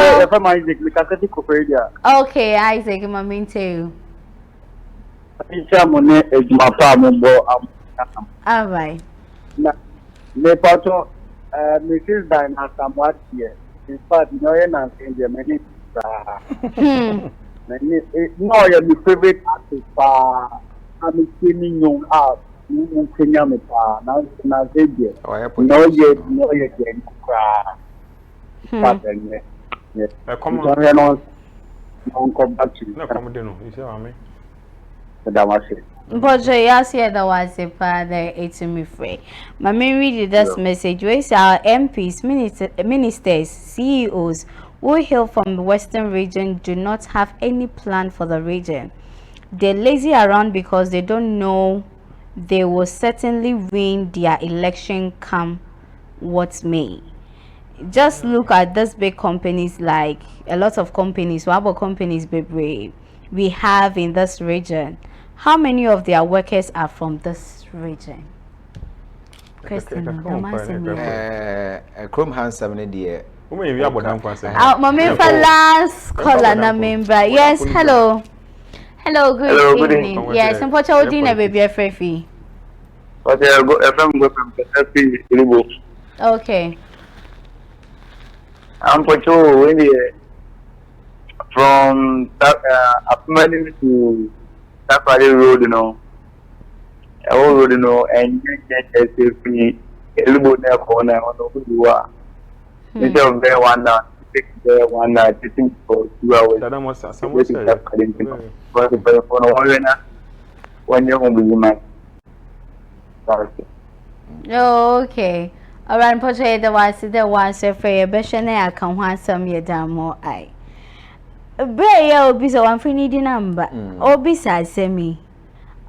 Okay, Isaac, my main too. All right. Mrs. Dinah somewhat here. In fact, no, you're not in the many. No, you're the favorite artist. I'm seeing you out. You Kenya, now, now, no, you're getting cry. Yes, come on, come back to you. No, come on, you say, I mean. But yes, yeah, that was a father. It's me free. My main read this message. We say our MPs, ministers, CEOs who hail from the Western region do not have any plan for the region. They're lazy around because they don't know they will certainly win their election come what may. Just look at these big companies, like a lot of companies, what companies we have in this region. How many of their workers are from this region? Question. Chrome handsome in the air. Mommy for last caller na member. Yes, hello. Hello, good evening. Yes, I'm watching a baby Frefi. Okay. I'm from Apmani to Safari Road, you know. All road, you know, and you get a elbow near corner on Kwanuwaa. Instead of there 1 hour, take there 1 hour, sitting for 2 hours. That was when you're home with my. Okay. Around portray the ones for a beshan I can want some year down more I. Bray will be so unfinished number. Or besides semi.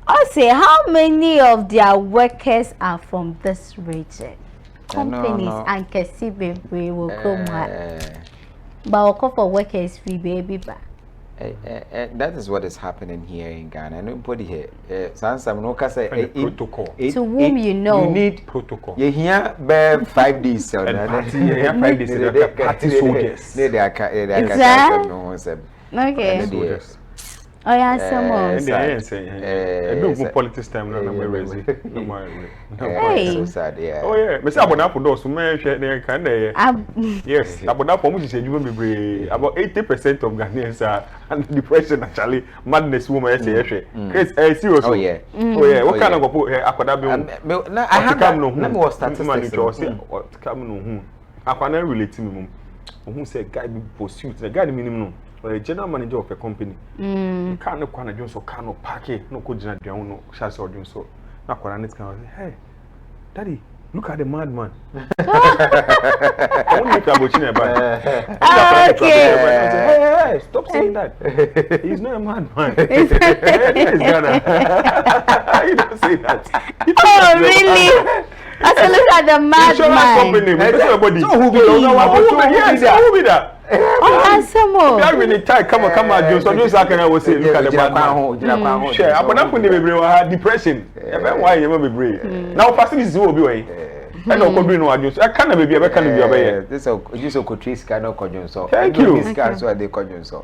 I'll say how many of their workers are from this region? Companies and Kasibe will come but for workers free baby back. That is what is happening here in Ghana. Nobody here. Protocol. To whom you know. You need protocol. You hear 5 days. Party soldiers. Okay. Oh yeah, some more. And politics time no raise. So sad, yeah. Oh yeah, me say abonapo do so me hwe dey kan dey. Yes, abonapo mu say juma bebre. About 80% of Ghanaians are under depression actually. Madness woman say hwe. Case serious. Oh yeah. Oh yeah, what kind of go akoda be na I have come no na me was statistics say come no hu. Akwana relate me mum. Who say guy be pursuit. The guy minimum no. A general manager of a company. Can't no Kwana Jones or Kano Pake, no Kojina Diano, Shas or Jones. Now Kwana can say, hey, Daddy, look at the madman. I won't make a butcher about hey, stop saying that. He's not a madman. He's Ghana. You don't say that. Oh, really? I said, look at the madman. So who be that? Oh, some more. You really tight. Come on, Jones. So Jones, I can say, look at the madman. Share. I'm not going to be depression. Why you be brave? Now, facilities will be way. I know could be no Jones. I can't be a can be away. This is just a country cannot conjure so. Thank you. That's why they conjure so.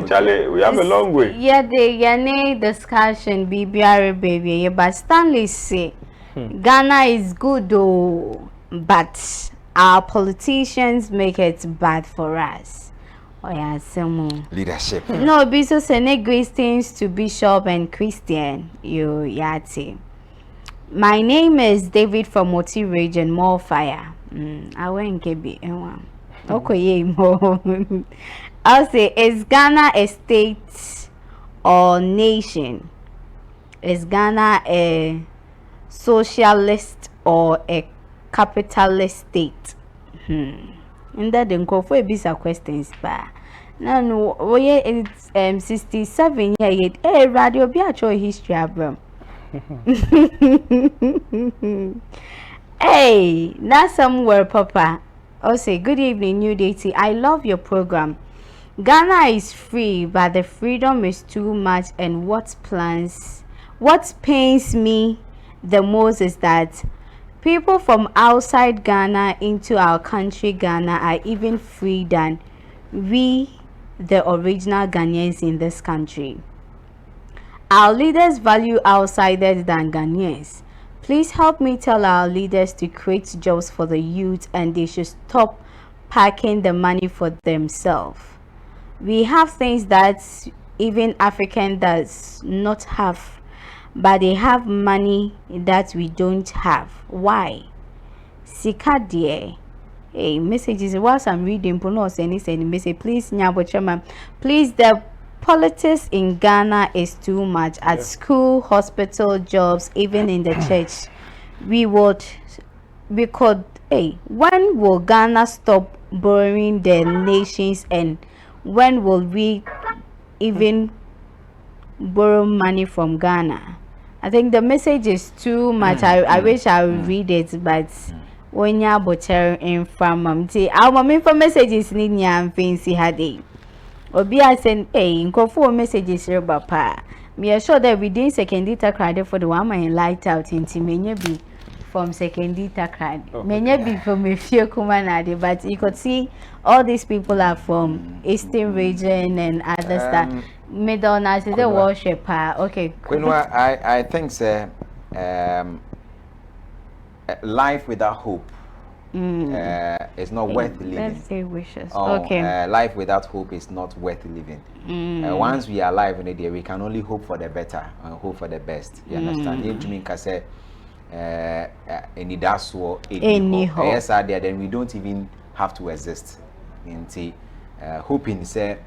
Charlie, we have a long way. Yeah, the Yane discussion BBR baby, but Stanley say Ghana is good though, but our politicians make it bad for us. Oh yeah, some leadership. No, Bishop send great things to Bishop and Christian. You yati. My name is David from Moti region, more fire. I went KB. Okay, more. I'll say, is Ghana a state or nation? Is Ghana a socialist or a capitalist state? And that then go for a visa questions ba. No, we it's 67 years. Radio be a history abram. Hey, that's somewhere, Papa. I'll say good evening, Newday TV. I love your program. Ghana is free, but the freedom is too much. And what pains me the most is that People from outside Ghana into our country, Ghana, are even free than we, the original Ghanaians in this country. Our leaders value outsiders than Ghanaians. Please help me tell our leaders to create jobs for the youth, and they should stop parking the money for themselves. We have things that even African does not have, but they have money that we don't have. Why? Sika dear. Hey, messages whilst I'm reading, any message. Please, please, the politics in Ghana is too much. At school, hospital, jobs, even in the church. We could, hey, when will Ghana stop borrowing the nations, and when will we even borrow money from Ghana? I think the message is too much. I wish I would read it, but when you butcher in from our mom for messages need nyam fancy hade. Obi I send in for messages papa. Me are sure that within second data credit for the one my light out into many be from second data credit. Many be from a few Kumanade, but you could see all these people are from Eastern region and other stuff. Middle Nasi the worship. Okay. Kwanuwaa, I think sir, life without hope is not worth living. Let's say wishes. Okay. Life without hope is not worth living. Once we are alive in a day, we can only hope for the better and hope for the best. You understand? If you mean say, any that's what yes, then we don't even have to exist. Hoping say.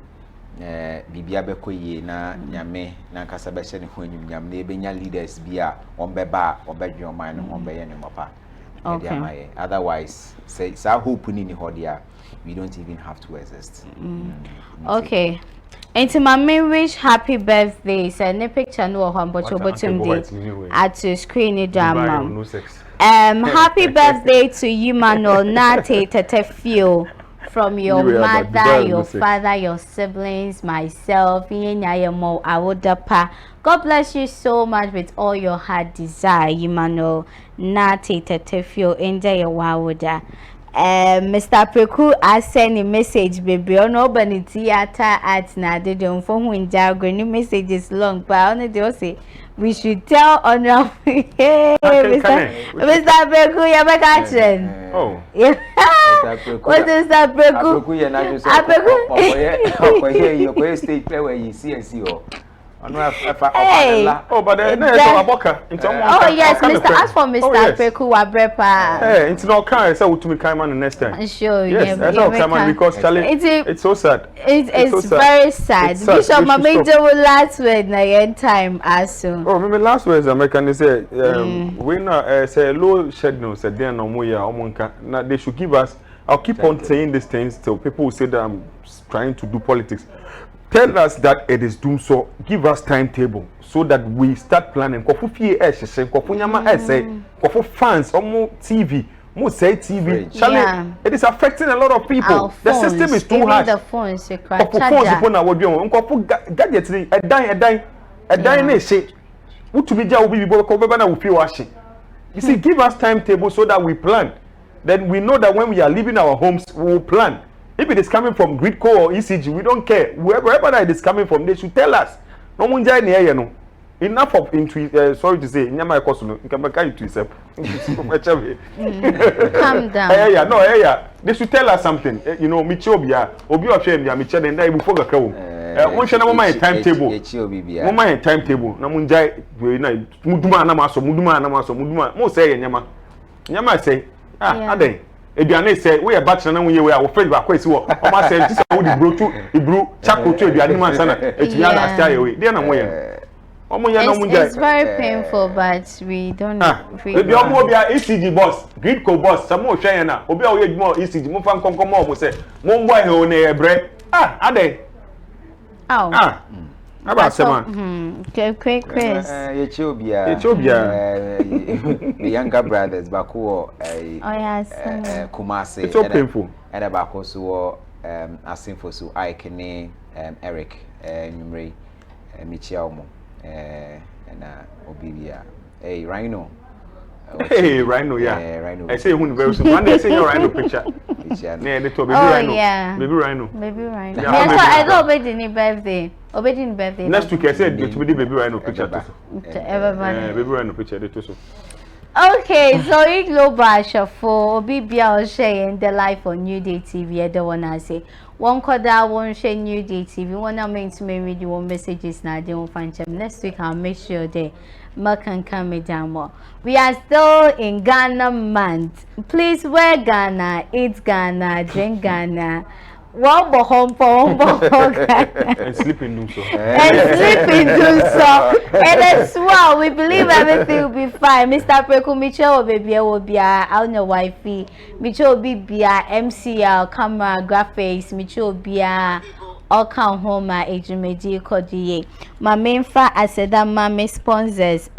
Bibia beko ye na nyame na nkasa be hye ne ho anyum nyam na ebenya leaders bia ombeba obedwe oman no ombeye ne mopa. Okay. Otherwise say hope ni hodia, we don't even have to exist. Okay. And to my wish happy birthday. Send a picture no ho bottom day at screen it down. Happy birthday to you Manuel Nate Tetefio. From your mother, your father, your siblings, myself, God bless you so much with all your heart desire, Emmanuel. Nati Tetefio, enjoy your wawoda. Mr. Preku, I send a message, baby. On open theater at na they don't phone when jargon messages long, but only they say we should tell on hey, Mr. Preku, you're back action. Oh, yeah. What is that, Preku? You're stage play where you see and see. Hey. Oh, but then oh yes, Mr. As for Mr. Preku Wabrepa. Hey, it's not kind. So to me, come on next time. Sure. Yes, that's not come on because Charlie. It's so sad. It's very sad. Bishop Mamijo will last word na time as soon. Oh, maybe last words American say we na say low shed no say there no more ya omonka. Now they should give us. I'll keep on saying these things till people will say that I'm trying to do politics. Tell us that it is doomed, so give us timetable so that we start planning. Kofu fie kofu nyama kofu fans, omo TV, mo say TV. Charlie, it is affecting a lot of people. The system is too harsh. The phones, kofu phones upon our audio. Kofu gadgets, a dying ne say. Utubija will be bobana will feel washing. You see, give us timetable so that we plan. Then we know that when we are leaving our homes, we will plan. If it is coming from Gridco or ECG, we don't care. Wherever it is coming from, they should tell us. No one jai near no. Enough of sorry to say, nyama ekosuno. Nkambaka you to yourself. Calm down. They should tell us something. You know, michobia, obi ofshem ya miche den dai before gaka wo. Won share na my timetable. Mo my timetable. Na mun jai we na muduma na maso, muduma. Mo say nyama. Nyama say, aden. Eduane say we are bachelor na we are friend ba kwesi wo o ma say this wo di brochu ibru chako to eduane man sana etuya last year we dey na mo ye o mo ye na mo jai. It's very painful, but we don't ebi o mo bia ECG boss Gridco boss some mo hwe na obi a wo ye dwuma ECG mo fa nkonkom mo say mo mbo he o na ebre ade about seven. Quick, Chris. The younger brothers, Baku, Kumasi. It's so painful. And about also asking for so I can Eric, Numri, Michiamo, and Obivia. Hey, Rhino. Hey, Rhino, yeah. Rhino. I say who very soon. One day, say your Rhino picture. Yeah, the top baby Rhino. Yeah. Baby Rhino. Baby Rhino. Yeah, Yes, I don't obey any birthday. Obey any birthday. Next week, I said to be the baby Rhino picture. Everybody. Baby Rhino picture. Okay, so you global for BBL sharing the life on Newday TV. I don't wanna say one quarter won't share Newday TV. Wanna make to me read your messages now. They won't find them next week. I'll make sure they can come down more. We are still in Ghana month. Please wear Ghana, eat Ghana, drink Ghana. One home for And sleep in do so. And sleep in do so. And as well, we believe everything will be fine. Mr. Preku Mitchell will be our no wifey. Mitchell will be MCL, camera, graphics. Mitchell will be all come home age kodi. My main fa I said that my sponsors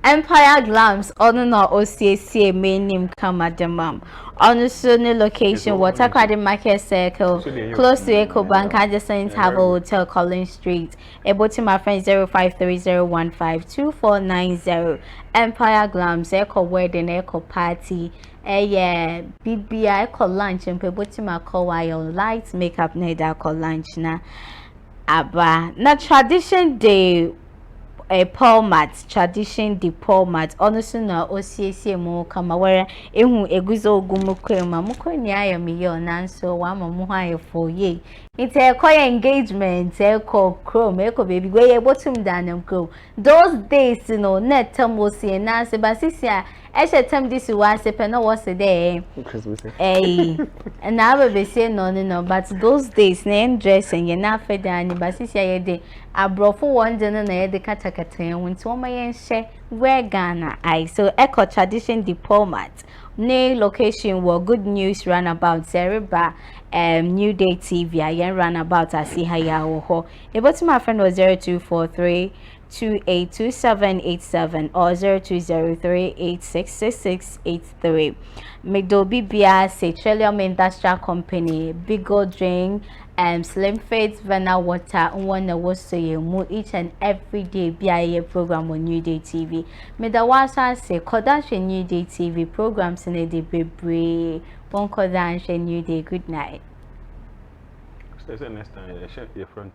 Empire Glams on no OCC main name come at the mom. On the sunny location, Water Credit Market Circle, close to Eco Bank, adjacent have a hotel, Collins Street. Able to my friend 0530152490. Empire Glams, Eco Wedding, Eco Party. Yeah, BBI Eco Lunch, and people to my call while lights makeup need Eco Lunch na. Aba na tradition day. A Paul mat tradition the Paul mat honestly na OCC mo kama where ehu eguzo ogumukwe mukwe ni ayo miyo nanso wa mamu ha for ye it's a engagement e call chrome e call baby we bottom down go those days you know net tambo si na se basisia e she tam this was se no was there Christmas and now we say no but those days na dressing ye na fe dan basisia ye de abrofo one day na ye de katakata won't one my share where Ghana I so eco tradition diplomat ne location were good news runabout Zeriba Newday TV I runabout I see how ya ho about my friend was 0243282787 or 0203866683 Medobi Bia Petroleum Industrial Company Big Gold Drink Slim Fit Vanilla Water one was so you each and every day BIA program on Newday TV. Medawasa say Kodash Newday TV programs in a day baby one Kodash Newday good night. Next time, your front.